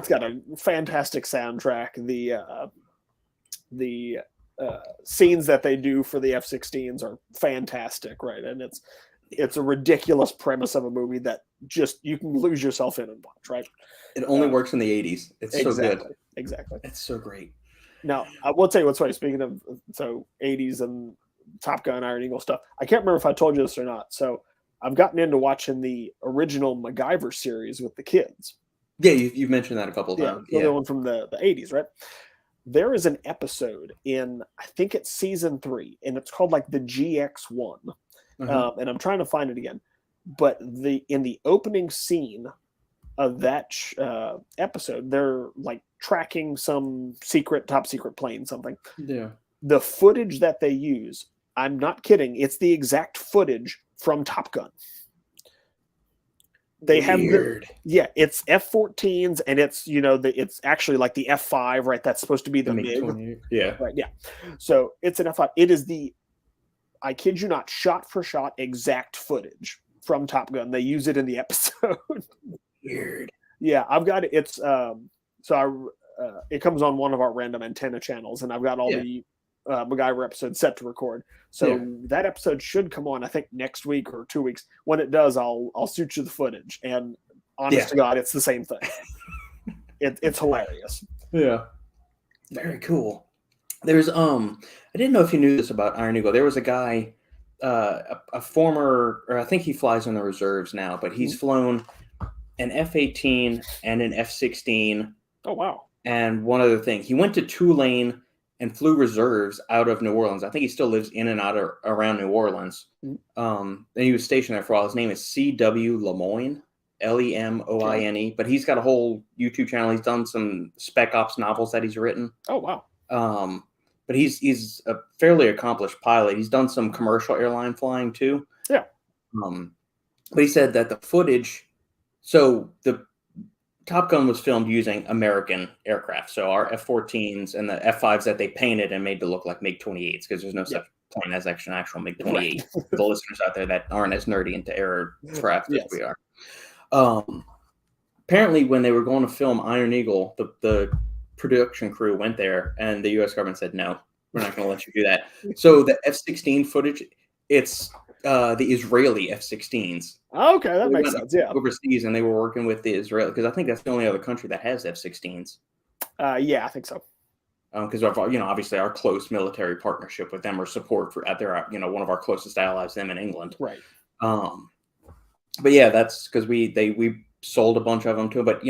S2: got a fantastic soundtrack. The scenes that they do for the F-16s are fantastic, right? And it's a ridiculous premise of a movie that just you can lose yourself in and watch, right?
S1: It only works in the 80s. It's so good.
S2: Exactly.
S1: It's so great.
S2: Now, I will tell you what's funny. Speaking of 80s and Top Gun, Iron Eagle stuff, I can't remember if I told you this or not. So I've gotten into watching the original MacGyver series with the kids.
S1: Yeah, you've mentioned that a couple of times.
S2: Yeah, the one from the 80s, right? There is an episode in, I think it's season 3, and it's called like the GX1. And I'm trying to find it again. But in the opening scene of that episode, they're like tracking some top secret plane, something.
S1: Yeah.
S2: The footage that they use, I'm not kidding, it's the exact footage from Top Gun. They have it's F-14s, and it's it's actually like the F-5, right? That's supposed to be the MiG.
S1: Yeah.
S2: Right. Yeah. So it's an F-5. It is I kid you not, shot for shot exact footage from Top Gun. They use it in the episode.
S1: Weird.
S2: Yeah, I've got it. It's it comes on one of our random antenna channels, and I've got all the MacGyver episodes set to record. So that episode should come on, I think, next week or 2 weeks. When it does, I'll shoot you the footage, and honest to God, it's the same thing. It's hilarious.
S1: Yeah. Very cool. There's I didn't know if you knew this about Iron Eagle. There was a guy, a former, or I think he flies in the reserves now, but he's flown an F-18 and an F-16.
S2: Oh wow!
S1: And one other thing, he went to Tulane and flew reserves out of New Orleans. I think he still lives in and out around New Orleans. And he was stationed there for a while. His name is C.W. Lemoine, Lemoine, but he's got a whole YouTube channel. He's done some Spec Ops novels that he's written.
S2: Oh wow!
S1: But he's a fairly accomplished pilot. He's done some commercial airline flying too.
S2: Yeah.
S1: But he said that the footage, so the Top Gun was filmed using American aircraft. So our F-14s and the F-5s that they painted and made to look like MiG-28s, because there's no such plane as an actual MiG-28 for the listeners out there that aren't as nerdy into aircraft as we are. Apparently, when they were going to film Iron Eagle, the production crew went there, and the U.S. government said, no, we're not going to let you do that. So the F-16 footage, it's the Israeli F-16s.
S2: Oh, okay, that makes sense. Yeah,
S1: overseas, and they were working with the Israeli, because I think that's the only other country that has F-16s.
S2: Yeah, I think so.
S1: Because obviously our close military partnership with them or support for one of our closest allies, them in England.
S2: Right.
S1: But yeah, that's because we sold a bunch of them to, but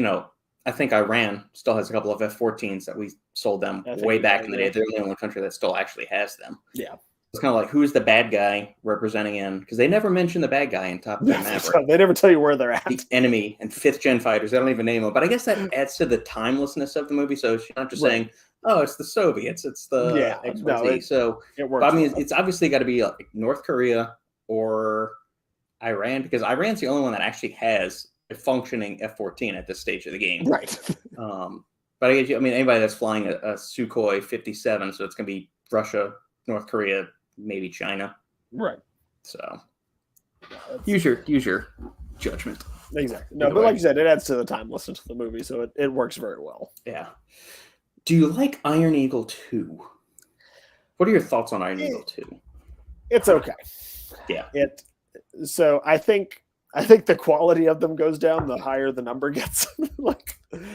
S1: I think Iran still has a couple of F-14s that we sold them way back in the day. They're the only country that still actually has them.
S2: Yeah.
S1: It's kind of like, who's the bad guy representing in? Because they never mention the bad guy in Top Gun Maverick.
S2: They never tell you where they're at.
S1: The enemy and 5th-gen fighters. They don't even name them. But I guess that adds to the timelessness of the movie. So she's not just saying, oh, it's the Soviets. It's the XYZ. So
S2: it works.
S1: I mean, it's obviously got to be like North Korea or Iran, because Iran's the only one that actually has a functioning F-14 at this stage of the game.
S2: Right.
S1: But I mean, anybody that's flying a Sukhoi 57, so it's going to be Russia, North Korea, maybe China.
S2: Right.
S1: So use your judgment.
S2: Exactly. No, but like you said, it adds to the timelessness of the movie, so it works very well.
S1: Yeah. Do you like Iron Eagle 2? What are your thoughts on Iron Eagle 2?
S2: It's okay.
S1: Yeah.
S2: So I think the quality of them goes down the higher the number gets.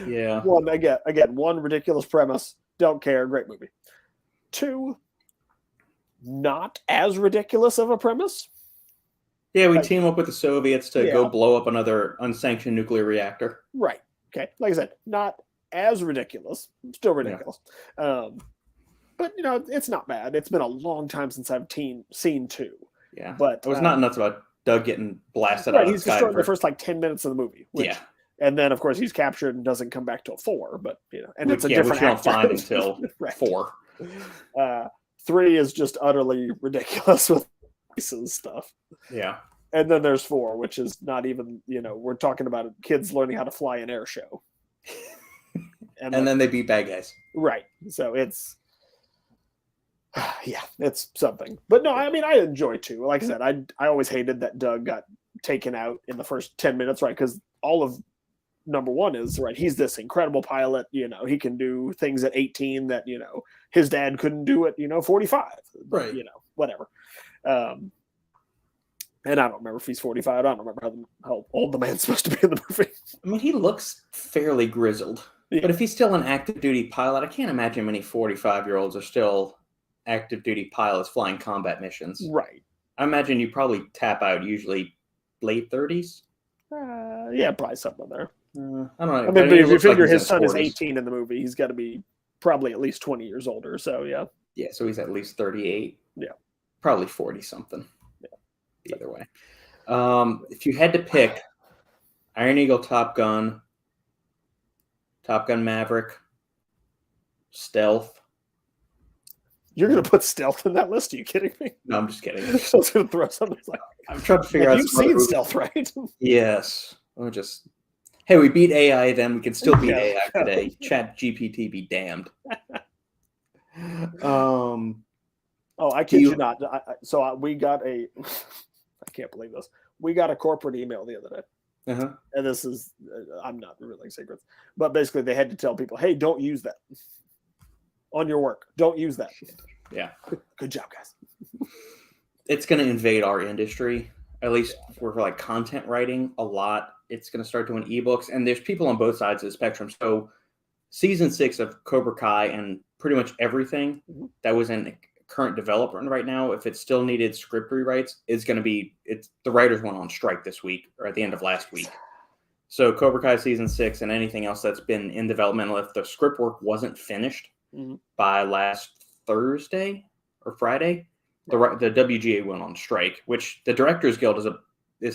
S1: Yeah.
S2: One ridiculous premise, don't care, great movie. 2, not as ridiculous of a premise.
S1: Yeah, we team up with the Soviets to go blow up another unsanctioned nuclear reactor.
S2: Right. Okay. Like I said, not as ridiculous. Still ridiculous. Yeah. But, it's not bad. It's been a long time since I've seen 2.
S1: Yeah.
S2: But
S1: I was not nuts about Doug getting blasted out of the sky.
S2: He's destroyed the first 10 minutes of the movie.
S1: Yeah.
S2: And then, of course, he's captured and doesn't come back till 4. But, and it's a different
S1: actor. Which you don't find until 4.
S2: 3 is just utterly ridiculous with stuff.
S1: Yeah.
S2: And then there's 4, which is not even, we're talking about kids learning how to fly an air show.
S1: And then they beat bad guys.
S2: Right. So it's something. But no, I mean, I enjoy 2. Like I said, I always hated that Doug got taken out in the first 10 minutes, right? Because all of number 1 is, right, he's this incredible pilot, he can do things at 18 that, his dad couldn't do at, 45.
S1: Right.
S2: Whatever. And I don't remember if he's 45. I don't remember how old the man's supposed to be in the movie.
S1: I mean, he looks fairly grizzled. Yeah. But if he's still an active duty pilot, I can't imagine many 45-year-olds are still active duty pilots flying combat missions.
S2: Right.
S1: I imagine you probably tap out usually late 30s.
S2: Yeah, probably something there.
S1: I don't know.
S2: I mean, but if you figure his son is 18 in the movie, he's got to be probably at least 20 years older. So, yeah.
S1: Yeah, so he's at least 38.
S2: Yeah.
S1: Probably 40-something. Yeah. Either way. If you had to pick Iron Eagle, Top Gun Maverick, Stealth.
S2: You're going to put Stealth in that list? Are you kidding me?
S1: No, I'm just kidding.
S2: I was going to throw something like
S1: I'm trying to figure out.
S2: You've seen Stealth, right?
S1: Yes. Hey, we beat AI then. We can still beat AI today. Chat GPT be damned.
S2: I kid you not. We got I can't believe this. We got a corporate email the other day.
S1: Uh-huh.
S2: And this is, I'm not revealing secrets, but basically they had to tell people, hey, don't use that on your work. Don't use that.
S1: Yeah.
S2: Good job, guys.
S1: It's going to invade our industry, at least for like content writing a lot. It's going to start doing ebooks, and there's people on both sides of the spectrum. So season 6 of Cobra Kai and pretty much everything that was in current development right now, if it still needed script rewrites, the writers went on strike this week or at the end of last week. So Cobra Kai season 6 and anything else that's been in development, if the script work wasn't finished by last Thursday or Friday, the WGA went on strike, which the Directors Guild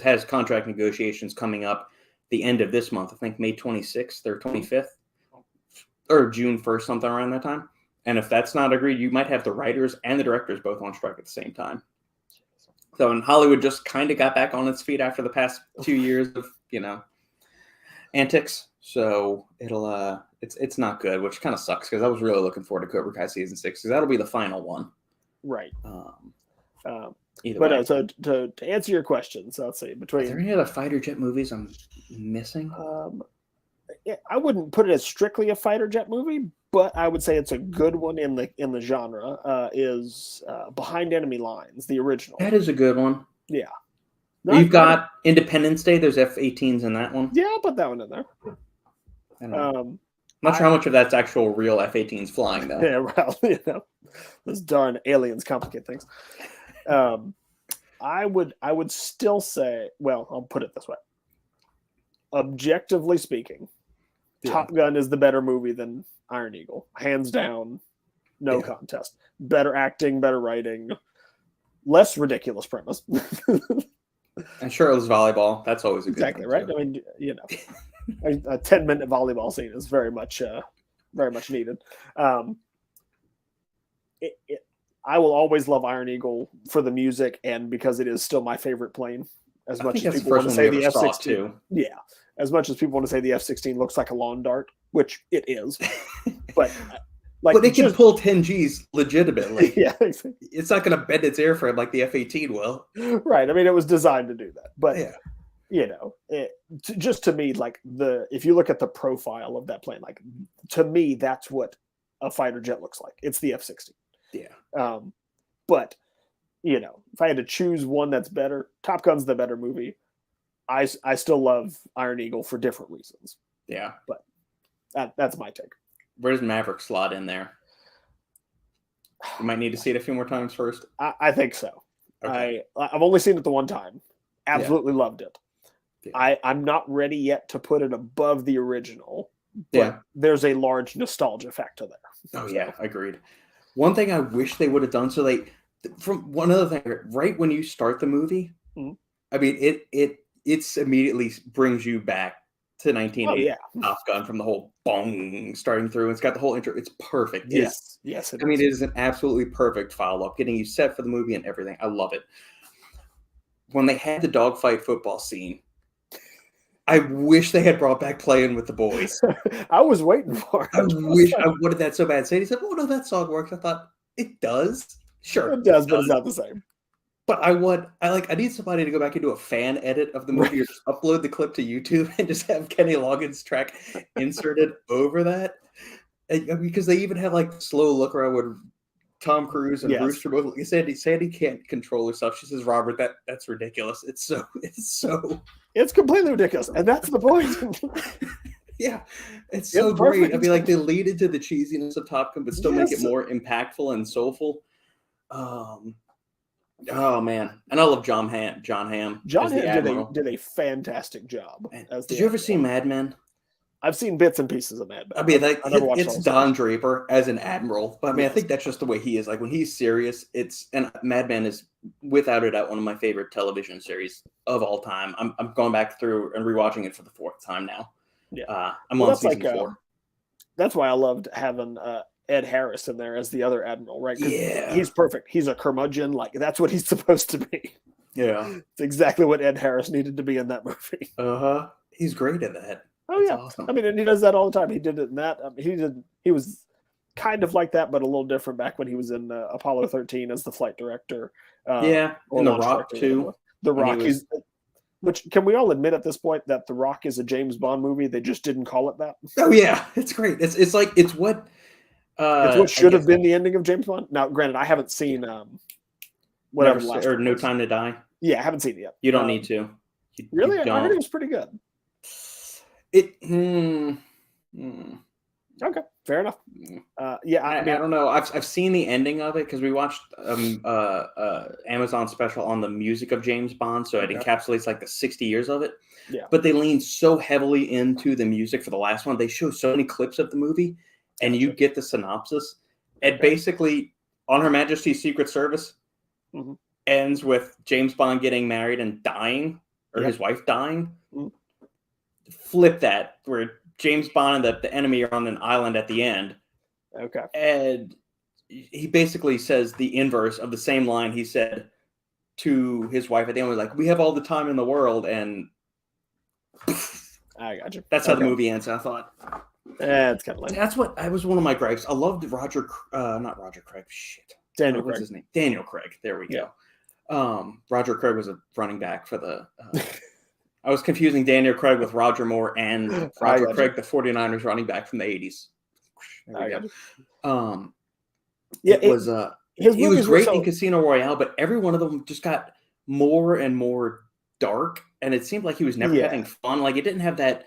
S1: has contract negotiations coming up the end of this month. I think May 26th or 25th or June 1st, something around that time. And if that's not agreed, you might have the writers and the directors both on strike at the same time. So, and Hollywood just kind of got back on its feet after the past 2 years of, antics. So it's not good, which kind of sucks because I was really looking forward to Cobra Kai season 6 because that'll be the final one.
S2: Right.
S1: Either way.
S2: So to answer your question, so let's see.
S1: Are there any other fighter jet movies I'm missing?
S2: I wouldn't put it as strictly a fighter jet movie, but I would say it's a good one in the genre. Is Behind Enemy Lines, the original.
S1: That is a good one.
S2: Yeah.
S1: You've got Independence Day. There's F-18s in that one.
S2: Yeah, I'll put that one in there.
S1: I'm not sure how much of that's actual real F-18s flying, though.
S2: Yeah, well, those darn aliens complicate things. I would still say, well, I'll put it this way. Objectively speaking, Top Gun is the better movie than Iron Eagle. Hands down, no contest. Better acting, better writing, less ridiculous premise.
S1: And sure, it was volleyball. That's always a good
S2: exactly right. Too. I mean, a 10-minute volleyball scene is very much needed. I will always love Iron Eagle for the music and because it is still my favorite plane. As much as people want to say the F-16, as much as people want to say the F-16 looks like a lawn dart, which it is, but
S1: but it can pull 10 Gs legitimately.
S2: Yeah,
S1: it's not going to bend its airframe like the F-18 will.
S2: Right. I mean, it was designed to do that, but Just to me, like if you look at the profile of that plane, like to me, that's what a fighter jet looks like. It's the F-16.
S1: Yeah.
S2: But if I had to choose one that's better, Top Gun's the better movie. I still love Iron Eagle for different reasons.
S1: Yeah.
S2: But that's my take.
S1: Where does Maverick slot in there? You might need to see it a few more times first.
S2: I think so.
S1: Okay.
S2: I've only seen it the one time. Absolutely loved it.
S1: Yeah.
S2: I'm not ready yet to put it above the original, but there's a large nostalgia factor there.
S1: Oh, yeah. Agreed. One thing I wish they would have done, so from one other thing, right when you start the movie, I mean, it's immediately brings you back to 1980 Top Gun from the whole bong starting through. It's got the whole intro. It's perfect.
S2: Yes.
S1: I mean, it is an absolutely perfect follow-up, getting you set for the movie and everything. I love it. When they had the dogfight football scene, I wish they had brought back Playing with the Boys.
S2: I was waiting for it.
S1: I wish I wanted that so bad. Sadie said, "Oh no, that song works." I thought it does. Sure,
S2: it does, but it's not the same.
S1: But I need somebody to go back and do a fan edit of the movie or just upload the clip to YouTube and just have Kenny Loggins' track inserted over that. Because they even have like slow look around with Tom Cruise and Brewster both. Sandy can't control herself. She says, "Robert, that's ridiculous." It's
S2: completely ridiculous, and that's the point.
S1: Yeah, it's so great. I mean, like they lead into the cheesiness of Top Gun, but still make it more impactful and soulful. Oh man, and I love John Hamm. John Hamm
S2: did a fantastic job.
S1: Did you ever see Mad Men?
S2: I've seen bits and pieces of Mad Men.
S1: I mean, it's Don Draper as an admiral, but I mean, I think that's just the way he is. Like when he's serious, and Mad Men is without a doubt one of my favorite television series of all time. I'm going back through and rewatching it for the fourth time now.
S2: Yeah,
S1: I'm on season 4.
S2: That's why I loved having Ed Harris in there as the other admiral, right?
S1: Yeah,
S2: he's perfect. He's a curmudgeon, like that's what he's supposed to be.
S1: Yeah,
S2: it's exactly what Ed Harris needed to be in that movie.
S1: He's great at that.
S2: Oh yeah, awesome. I mean, and he does that all the time. He did it in that. He was kind of like that, but a little different back when he was in Apollo 13 as the flight director.
S1: And The Rock too.
S2: The Rock is. Which can we all admit at this point that The Rock is a James Bond movie? They just didn't call it that.
S1: Oh yeah, it's great. It's what
S2: it's what should have been the ending of James Bond. Now, granted, I haven't seen
S1: No Time to Die.
S2: Yeah, I haven't seen it yet.
S1: You don't need to.
S2: Really, I heard it was pretty good. Okay, fair enough.
S1: I don't know. I've seen the ending of it because we watched Amazon special on the music of James Bond, so it encapsulates like the 60 years of it.
S2: Yeah.
S1: But they lean so heavily into the music for the last one. They show so many clips of the movie, and you get the synopsis. And basically, On Her Majesty's Secret Service ends with James Bond getting married and dying, or his wife dying. Flip that, where James Bond and the enemy are on an island at the end.
S2: Okay.
S1: And he basically says the inverse of the same line he said to his wife at the end. Was like, "We have all the time in the world," and
S2: I got you.
S1: That's how the movie ends. I thought.
S2: It's kind of like
S1: that's what I was one of my gripes. I loved not Roger Craig. Shit.
S2: Daniel Craig.
S1: What's his name? Daniel Craig. There we go. Roger Craig was a running back for the. I was confusing Daniel Craig with Roger Moore and Roger Craig, the 49ers running back from the 80s. There we go. He was great in Casino Royale, but every one of them just got more and more dark, and it seemed like he was never having fun. Like it didn't have that,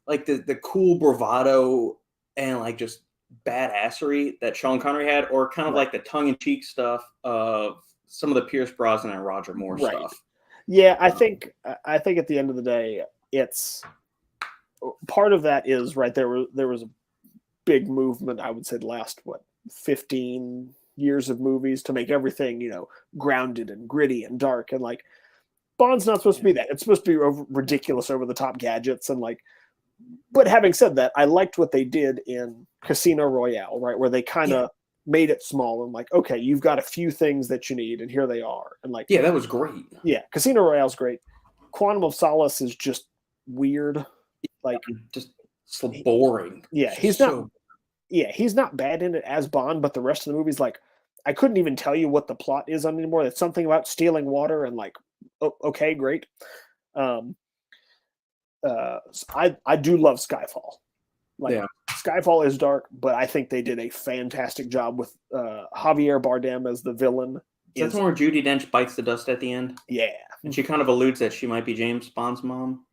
S1: like the cool bravado and like just badassery that Sean Connery had, or kind of like the tongue-in-cheek stuff of some of the Pierce Brosnan and Roger Moore stuff.
S2: Yeah, I think at the end of the day, it's part of that is right there. There was a big movement. I would say the last 15 years of movies to make everything grounded and gritty and dark, and like Bond's not supposed to be that. It's supposed to be ridiculous, over the top gadgets and like. But having said that, I liked what they did in Casino Royale, right, where they kind of made it small and like, okay, you've got a few things that you need, and here they are, and like,
S1: that was great.
S2: Yeah, Casino Royale's great. Quantum of Solace is just weird, like
S1: just so boring.
S2: Yeah, he's not bad in it as Bond, but the rest of the movie's like, I couldn't even tell you what the plot is anymore. It's something about stealing water and like, okay, great. I do love Skyfall. Like
S1: Yeah.
S2: Skyfall is dark, but I think they did a fantastic job with Javier Bardem as the villain.
S1: Is that the one where Judi Dench bites the dust at the end?
S2: Yeah.
S1: And she kind of alludes that she might be James Bond's mom.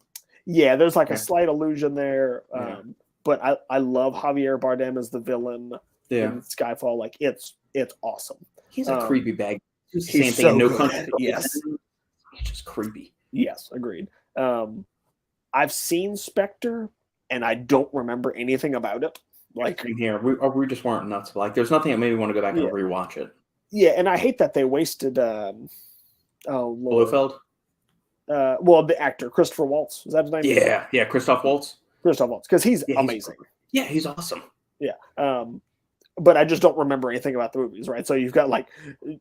S2: Yeah, there's like a
S1: Okay.
S2: slight allusion there.
S1: Yeah.
S2: But I love Javier Bardem as the villain
S1: Yeah.
S2: in Skyfall. Like it's awesome.
S1: He's a creepy bag. He's the
S2: he's
S1: same
S2: so
S1: thing. No
S2: good.
S1: country.
S2: Yes.
S1: He's just creepy.
S2: Yes, agreed. I've seen Spectre, and I don't remember anything about it. Like
S1: in here, we just weren't nuts. Like, there's nothing that made me want to go back and rewatch it.
S2: Yeah, and I hate that they wasted. Oh Lord.
S1: Blofeld.
S2: Well, the actor Christopher Waltz, is that his name?
S1: Yeah, Christoph Waltz.
S2: Christoph Waltz, because he's amazing.
S1: He's awesome.
S2: Yeah. But I just don't remember anything about the movies, right? So you've got like,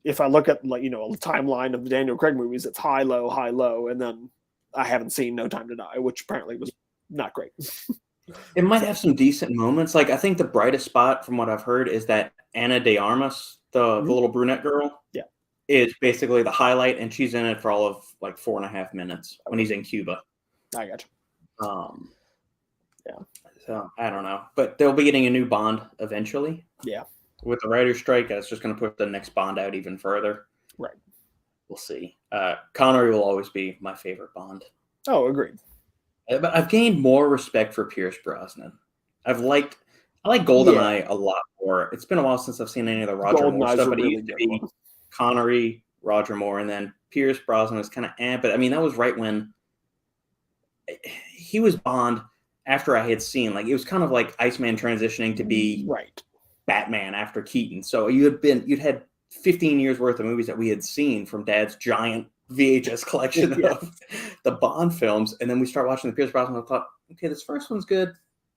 S2: if I look at like a timeline of the Daniel Craig movies, it's high, low, and then I haven't seen No Time to Die, which apparently was not great.
S1: It might have some decent moments. Like, I think the brightest spot, from what I've heard, is that Ana de Armas, the little brunette girl, is basically the highlight, and she's in it for all of like 4.5 minutes when he's in Cuba.
S2: I got you. Yeah.
S1: So I don't know, but they'll be getting a new Bond eventually.
S2: Yeah. With
S1: the writer's strike, that's just going to push the next Bond out even further.
S2: Right.
S1: We'll see. Connery will always be my favorite Bond.
S2: Oh, agreed.
S1: But I've gained more respect for Pierce Brosnan. I like GoldenEye a lot more. It's been a while since I've seen any of the Roger Moore stuff, but it used to be Connery, Roger Moore, and then Pierce Brosnan was kind of but I mean, that was right when he was Bond after I had seen, like, it was kind of like Iceman transitioning to be Batman after Keaton. So you'd had 15 years worth of movies that we had seen from Dad's giant VHS collection of the Bond films, and then we start watching the Pierce Brosnan. I thought, okay, this first one's good.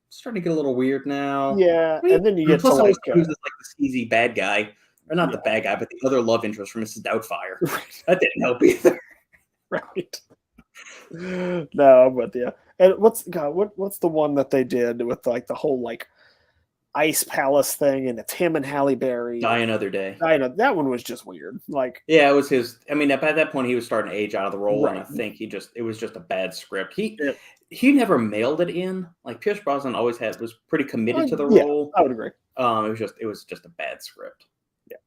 S1: It's starting to get a little weird now.
S2: Yeah, and then you get to like
S1: the sleazy bad guy, or not the bad guy, but the other love interest from Mrs. Doubtfire. That didn't help either.
S2: Right. No, I'm with you. And what's the one that they did with like the whole like Ice Palace thing, and it's him and Halle Berry.
S1: Die Another Day.
S2: I know that one was just weird. Like,
S1: yeah, it was his. I mean, by that point, he was starting to age out of the role, and I think it was just a bad script. He never mailed it in. Like, Pierce Brosnan always was pretty committed to the role.
S2: I would agree.
S1: It was just a bad script.
S2: Yeah.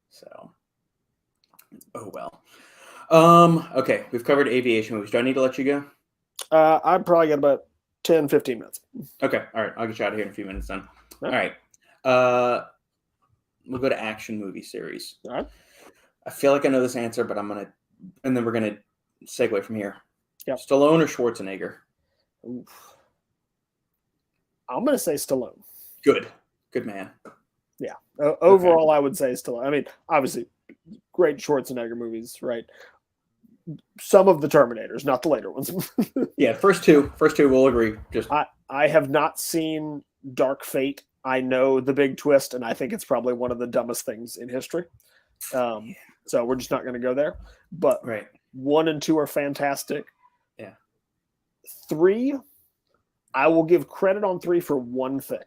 S1: So, oh well. Okay, we've covered aviation movies. Do I need to let you go?
S2: I'd probably got about 10, 15 minutes.
S1: Okay, all right. I'll get you out of here in a few minutes then. All right. We'll go to action movie series.
S2: All right.
S1: I feel like I know this answer, but and then we're gonna segue from here.
S2: Yep.
S1: Stallone or Schwarzenegger?
S2: Oof. I'm gonna say Stallone.
S1: Good man.
S2: Yeah. Overall, I would say Stallone. I mean, obviously, great Schwarzenegger movies, right? Some of the Terminators, not the later ones.
S1: Yeah, first two we'll agree.
S2: I have not seen Dark Fate. I know the big twist, and I think it's probably one of the dumbest things in history. So we're just not going to go there. But 1 and 2 are fantastic.
S1: Yeah.
S2: 3, I will give credit on 3 for one thing.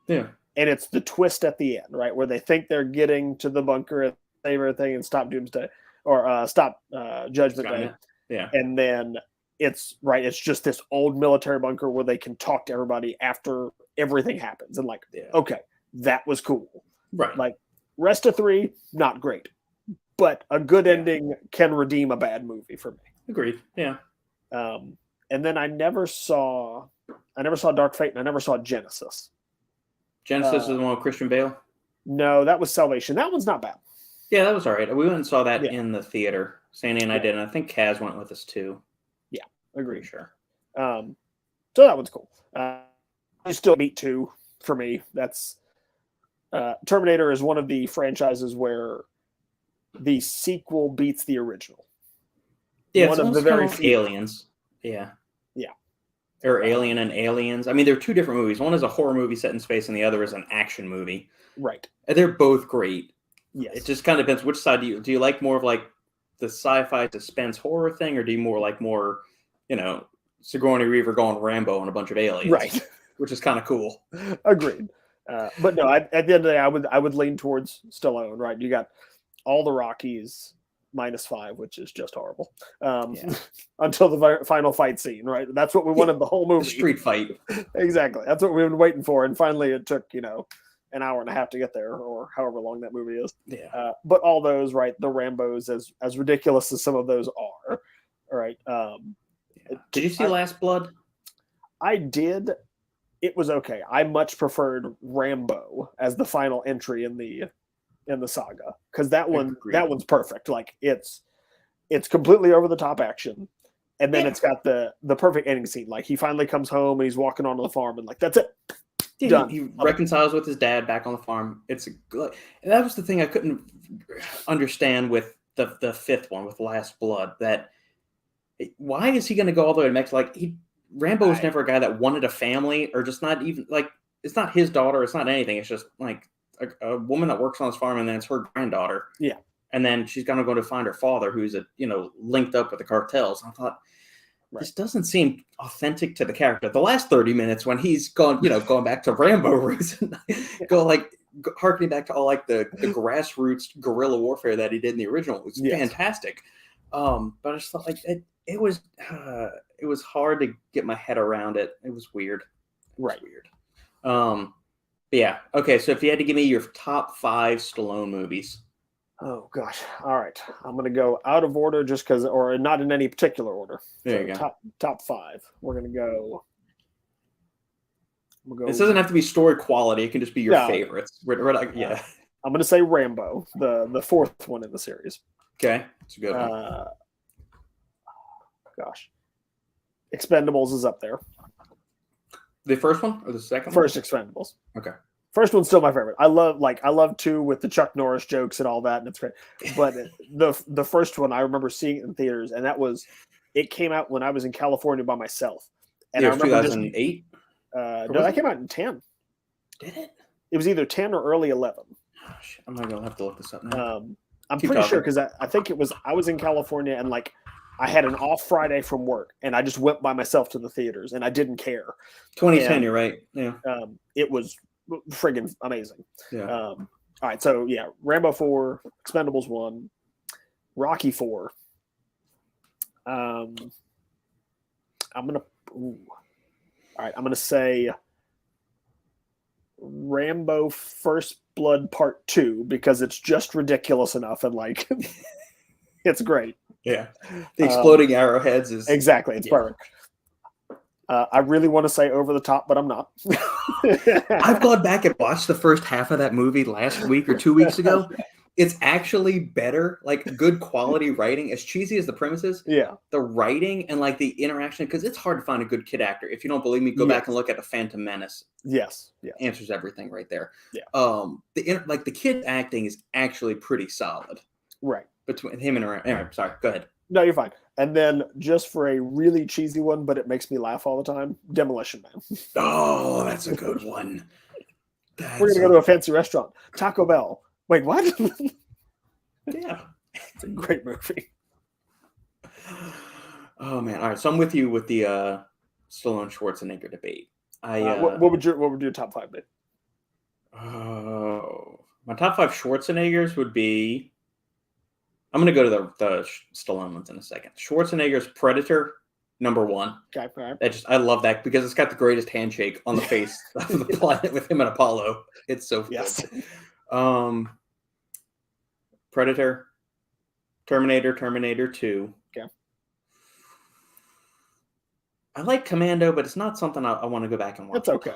S1: Yeah.
S2: And it's the twist at the end, right? Where they think they're getting to the bunker and save everything and stop Doomsday or stop Judgment Day.
S1: Yeah.
S2: And then it's just this old military bunker where they can talk to everybody after everything happens. And okay, that was cool.
S1: Right.
S2: Like, rest of 3, not great. But a good ending can redeem a bad movie for me.
S1: Agreed. Yeah.
S2: And then I never saw Dark Fate, and I never saw Genesis.
S1: Genesis is the one with Christian Bale?
S2: No, that was Salvation. That one's not bad.
S1: Yeah, that was all right. We went and saw that in the theater. Sandy and I did, and I think Kaz went with us too.
S2: Yeah, agree.
S1: Sure.
S2: So that one's cool. I still beat 2 for me. That's Terminator is one of the franchises where the sequel beats the original.
S1: Yeah,
S2: one
S1: it's
S2: of the very
S1: few Aliens. Yeah.
S2: Yeah.
S1: Or Alien and Aliens. I mean, they're 2 different movies. One is a horror movie set in space, and the other is an action movie.
S2: Right.
S1: And they're both great.
S2: Yes.
S1: It just kind of depends. Which side do you like more of, like, the sci-fi suspense horror thing, or do you more Sigourney Weaver going Rambo and a bunch of aliens?
S2: Right.
S1: Which is kind of cool.
S2: Agreed. But no, at the end of the day, I would lean towards Stallone. Right. You got all the Rockies. -5, which is just horrible.
S1: Yeah.
S2: Until the final fight scene, right? That's what we wanted the whole movie.
S1: The street fight.
S2: Exactly. That's what we've been waiting for. And finally it took, an hour and a half to get there, or however long that movie is.
S1: Yeah.
S2: But all those, right, the Rambos, as ridiculous as some of those are, right?
S1: Did you see Last Blood?
S2: I did. It was okay. I much preferred Rambo as the final entry in the saga, because that one's perfect. Like it's completely over the top action, and then it's got the perfect ending scene. Like he finally comes home and he's walking onto the farm, and like that's it. Done.
S1: He reconciles with his dad back on the farm. It's that was the thing I couldn't understand with the fifth one, with Last Blood. That why is he going to go all the way to Mexico? Like Rambo was never a guy that wanted a family, or just not even like it's not his daughter. It's not anything. It's just like a woman that works on his farm, and then it's her granddaughter.
S2: Yeah,
S1: and then she's going to go to find her father, who's linked up with the cartels. And I thought, this doesn't seem authentic to the character. The last 30 minutes when he's going back to Rambo roots, and harkening back to all like the grassroots guerrilla warfare that he did in the original was fantastic. But I just thought like it was hard to get my head around it. It was weird.
S2: Right.
S1: Weird. But yeah. Okay. So if you had to give me your top 5 Stallone movies.
S2: Oh gosh. All right. I'm going to go out of order just because, or not in any particular order.
S1: There you go.
S2: Top 5. We're going to go.
S1: This doesn't have to be story quality. It can just be your favorites. We're like, yeah.
S2: I'm going to say Rambo, the fourth one in the series.
S1: Okay. It's a good one.
S2: Gosh. Expendables is up there.
S1: The first one or the second
S2: First
S1: one?
S2: Expendables.
S1: Okay.
S2: First one's still my favorite. I love 2 with the Chuck Norris jokes and all that, and it's great. But the first one I remember seeing it in theaters, and it came out when I was in California by myself. And
S1: it
S2: was
S1: 2008?
S2: No, that came out in 10.
S1: Did it?
S2: It was either 10 or early 11.
S1: Gosh, I'm not gonna have to look this up now.
S2: I'm pretty sure, because I think I was in California, and like I had an off Friday from work, and I just went by myself to the theaters, and I didn't care.
S1: 2010, you're right. Yeah.
S2: It was friggin' amazing.
S1: Yeah.
S2: All right, so yeah, Rambo 4, Expendables 1, Rocky 4. I'm gonna say Rambo First Blood Part 2, because it's just ridiculous enough, and like it's great.
S1: Yeah, the exploding arrowheads is
S2: exactly. It's perfect. I really want to say Over the Top, but I'm not.
S1: I've gone back and watched the first half of that movie last week or 2 weeks ago. It's actually better, like good quality writing. As cheesy as the premise is, the writing and like the interaction, because it's hard to find a good kid actor. If you don't believe me, go back and look at The Phantom Menace.
S2: Yes,
S1: answers everything right there.
S2: Yeah.
S1: The kid acting is actually pretty solid.
S2: Right.
S1: Between him and anyway, sorry. Go ahead.
S2: No, you're fine. And then just for a really cheesy one, but it makes me laugh all the time, Demolition Man.
S1: Oh, that's a good one.
S2: We're going to go to a fancy restaurant. Taco Bell. Wait, what?
S1: Yeah.
S2: It's a great movie.
S1: Oh, man. All right. So I'm with you with the Stallone Schwarzenegger debate.
S2: What would your top 5 be?
S1: Oh, my top 5 Schwarzeneggers would be... I'm going to go to the Stallone ones in a second. Schwarzenegger's Predator, number 1.
S2: Okay, right.
S1: I love that because it's got the greatest handshake on the face of the planet with him and Apollo. It's so good. Predator, Terminator 2.
S2: Okay.
S1: I like Commando, but it's not something I want to go back and watch.
S2: It's okay.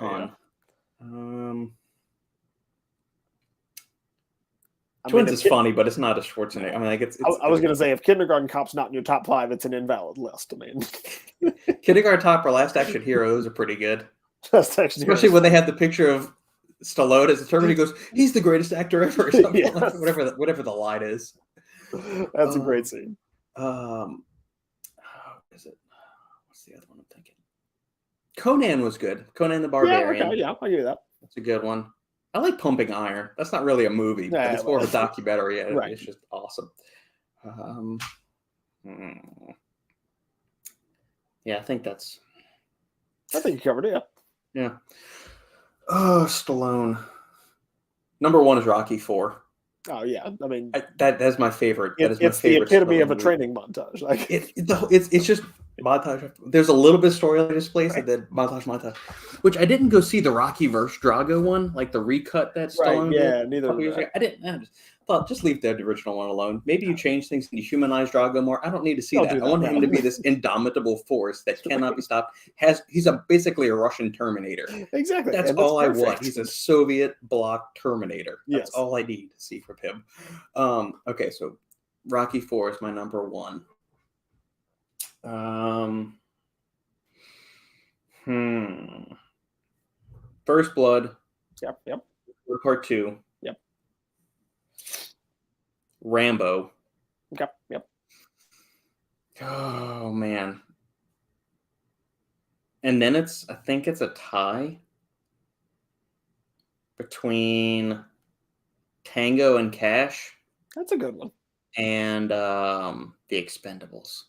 S1: Twins is funny, but it's not a Schwarzenegger. I mean, like it's
S2: I was going to say, if Kindergarten Cop's not in your top 5, it's an invalid list. I mean,
S1: Kindergarten Cop or Last Action Hero, those are pretty good.
S2: Especially
S1: when they had the picture of Stallone as a Terminator, he goes, "He's the greatest actor ever," or something.
S2: Yes.
S1: Whatever the line is.
S2: That's a great scene.
S1: What is it? What's the other one I'm thinking? Conan was good. Conan the Barbarian.
S2: Yeah, okay, yeah, I'll give you that.
S1: That's a good one. I like Pumping Iron. That's not really a movie, but it's more of a documentary.
S2: Right.
S1: It's just awesome. Yeah, I think
S2: you covered it.
S1: Yeah. Oh, Stallone. Number 1 is Rocky 4.
S2: Oh yeah, I mean
S1: That's my favorite. That is my
S2: it's the
S1: favorite.
S2: epitome of a training montage. Like
S1: It's just montage. There's a little bit of storyline displays,
S2: right.
S1: and then montage. Which I didn't go see the Rocky vs. Drago one, like the recut that
S2: Right,
S1: Stallone did
S2: yeah,
S1: a
S2: neither
S1: couple
S2: did
S1: years
S2: I.
S1: ago. I didn't. I just thought just leave the original one alone. Maybe you change things and you humanize Drago more. I don't need to see
S2: Don't
S1: that.
S2: do
S1: I want
S2: that,
S1: him to
S2: no.
S1: be this indomitable force that cannot be stopped. He's basically a Russian Terminator.
S2: Exactly,
S1: That's
S2: and that's
S1: all I
S2: perfect.
S1: want. He's a Soviet bloc Terminator. That's
S2: Yes.
S1: all I need to see from him. Okay, so Rocky IV is my number one. First Blood.
S2: Yep.
S1: Part 2.
S2: Yep.
S1: Rambo.
S2: Yep.
S1: Oh man. And then I think it's a tie between Tango and Cash
S2: That's a good one.
S1: and The Expendables.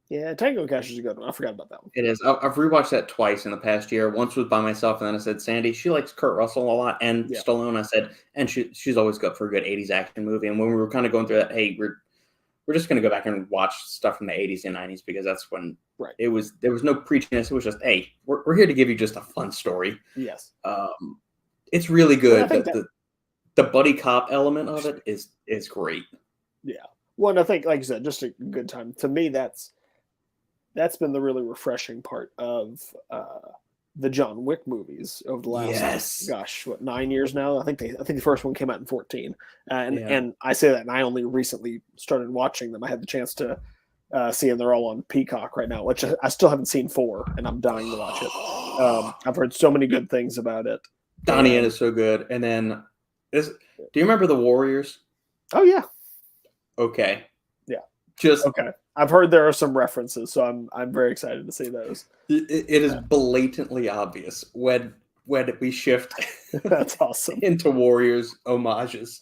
S2: Yeah, Tango Cash is a good one. I forgot about that one.
S1: It is. I've rewatched that twice in the past year. Once was by myself, and then I said, Sandy, she likes Kurt Russell a lot, and Stallone. I said, and she's always good for a good 80s action movie. And when we were kind of going through that, hey, we're just going to go back and watch stuff from the 80s and 90s because that's when there was no preachiness. It was just, hey, we're here to give you just a fun story.
S2: Yes.
S1: It's really good.
S2: Well,
S1: the buddy cop element of it is great.
S2: Yeah. Well, and I think, like you said, just a good time. To me, that's been the really refreshing part of the John Wick movies over the last 9 years now. I think the first one came out in 2014, and I say that, and I only recently started watching them. I had the chance to see them. They're all on Peacock right now, which I still haven't seen 4, and I'm dying to watch it. I've heard so many good things about it.
S1: Donnie Yen is so good. And then, do you remember The Warriors?
S2: Oh yeah.
S1: Okay.
S2: Yeah.
S1: Just
S2: okay. I've heard there are some references, so I'm very excited to see those.
S1: It is blatantly obvious when we shift.
S2: That's awesome.
S1: Into Warriors homages.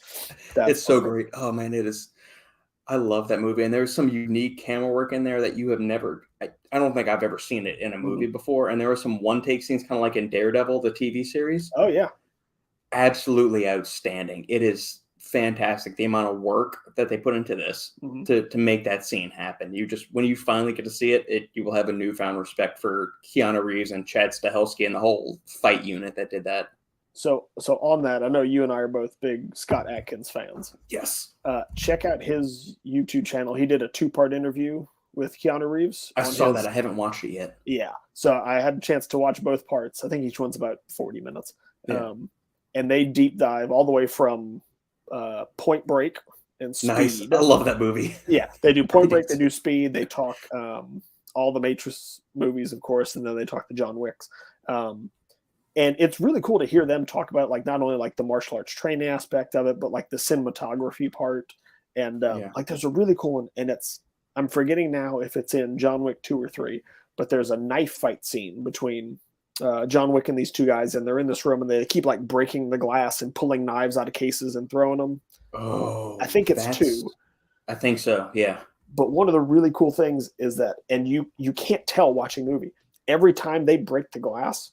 S1: It's so great. Oh man, it is. I love that movie, and there's some unique camera work in there that you have never. I don't think I've ever seen it in a movie before. And there were some one-take scenes, kind of like in Daredevil, the TV series.
S2: Oh yeah,
S1: absolutely outstanding. It is fantastic the amount of work that they put into this to make that scene happen. When you finally get to see it, you will have a newfound respect for Keanu Reeves and Chad Stahelski and the whole fight unit that did that.
S2: So on that, I know you and I are both big Scott Adkins fans.
S1: Yes.
S2: Check out his YouTube channel. He did a 2-part interview with Keanu Reeves.
S1: I saw that. I haven't watched it yet.
S2: Yeah. So I had a chance to watch both parts. I think each one's about 40 minutes.
S1: Yeah.
S2: And they deep dive all the way from Point Break and Speed.
S1: Nice. I love that movie.
S2: Yeah. They do Point Break, they do Speed, they talk all the Matrix movies, of course, and then they talk the John Wicks. And it's really cool to hear them talk about like not only like the martial arts training aspect of it, but like the cinematography part. And like there's a really cool one, and I'm forgetting now if it's in John Wick 2 or 3, but there's a knife fight scene between John Wick and these two guys, and they're in this room and they keep like breaking the glass and pulling knives out of cases and throwing them.
S1: Oh,
S2: I think it's 2.
S1: I think so. Yeah.
S2: But one of the really cool things is that, and you can't tell watching the movie, every time they break the glass,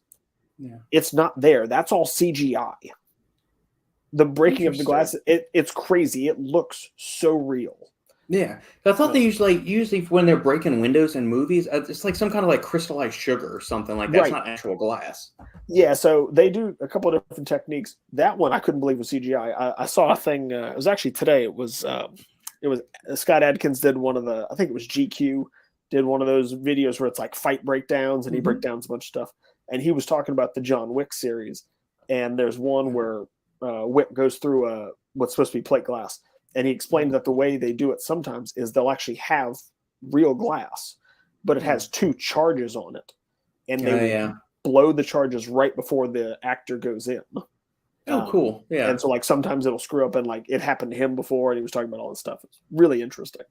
S2: it's not there. That's all CGI. The breaking of the glass, it's crazy. It looks so real.
S1: Yeah, I thought they usually when they're breaking windows in movies, it's like some kind of like crystallized sugar or something like that. It's not actual glass.
S2: Yeah, so they do a couple of different techniques. That one I couldn't believe was CGI. I saw a thing. It was actually today. It was Scott Adkins did one of the. I think it was GQ did one of those videos where it's like fight breakdowns, and he breakdowns a bunch of stuff. And he was talking about the John Wick series, and there's one where Wick goes through what's supposed to be plate glass. And he explained that the way they do it sometimes is they'll actually have real glass, but it has 2 charges on it. And they blow the charges right before the actor goes in.
S1: Oh, cool. Yeah.
S2: And so like sometimes it'll screw up, and like it happened to him before, and he was talking about all this stuff. It's really interesting.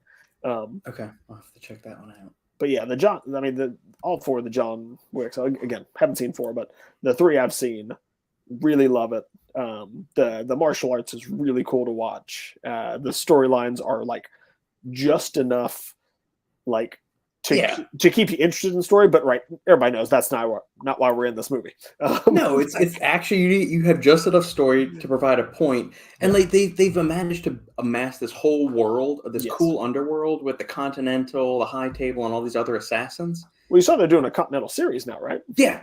S1: Okay. I'll have to check that one out.
S2: But yeah, all 4 of the John Wicks, again, haven't seen 4, but the 3 I've seen, really love it. The martial arts is really cool to watch. The storylines are like just enough like to keep you interested in the story. But everybody knows that's not why we're in this movie.
S1: No, it's actually you have just enough story to provide a point, and like they've managed to amass this whole world, this cool underworld with the Continental, the High Table, and all these other assassins.
S2: Well, you saw they're doing a Continental series now, right?
S1: Yeah.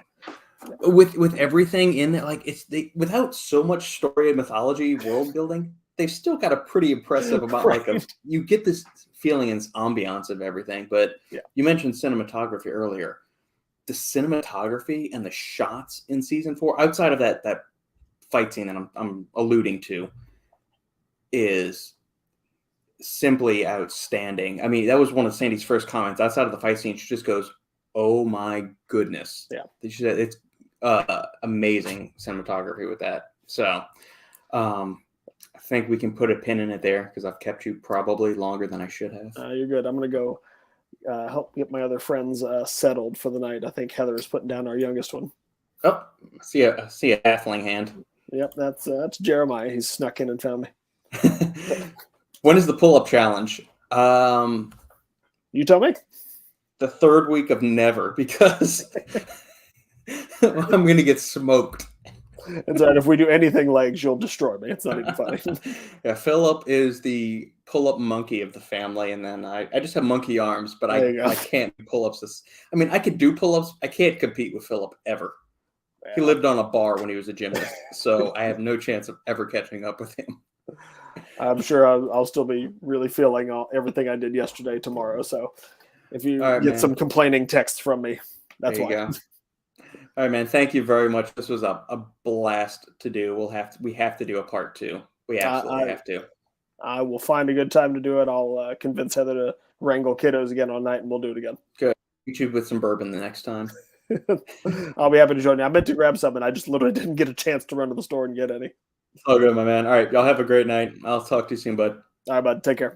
S1: With everything in it, like without so much story and mythology, world building, they've still got a pretty impressive amount. You get this feeling and ambiance of everything. But you mentioned cinematography earlier. The cinematography and the shots in season 4, outside of that fight scene that I'm alluding to, is simply outstanding. I mean, that was one of Sandy's first comments. Outside of the fight scene, she just goes, "Oh my goodness!"
S2: Yeah,
S1: it's amazing cinematography with that. So I think we can put a pin in it there because I've kept you probably longer than I should have.
S2: You're good. I'm going to go help get my other friends settled for the night. I think Heather is putting down our youngest one.
S1: Oh, see a halfling hand.
S2: Yep, that's Jeremiah. He's snuck in and found me.
S1: When is the pull-up challenge?
S2: You tell me.
S1: The 3rd week of never, because I'm going to get smoked.
S2: It's right. If we do anything legs, you'll destroy me. It's not even funny.
S1: Yeah, Philip is the pull-up monkey of the family, and then I just have monkey arms, but I can't do pull-ups. I mean, I could do pull-ups. I can't compete with Philip ever. Yeah. He lived on a bar when he was a gymnast, so I have no chance of ever catching up with him.
S2: I'm sure I'll still be really feeling everything I did yesterday tomorrow. So if you get some complaining texts from me, that's why.
S1: Go. All right, man. Thank you very much. This was a blast to do. We have to do a part 2. We absolutely have to.
S2: I will find a good time to do it. I'll convince Heather to wrangle kiddos again all night, and we'll do it again.
S1: Good. You should with some bourbon the next time.
S2: I'll be happy to join you. I meant to grab some, and I just literally didn't get a chance to run to the store and get any.
S1: It's all good, my man. All right, y'all have a great night. I'll talk to you soon, bud.
S2: All right, bud. Take care.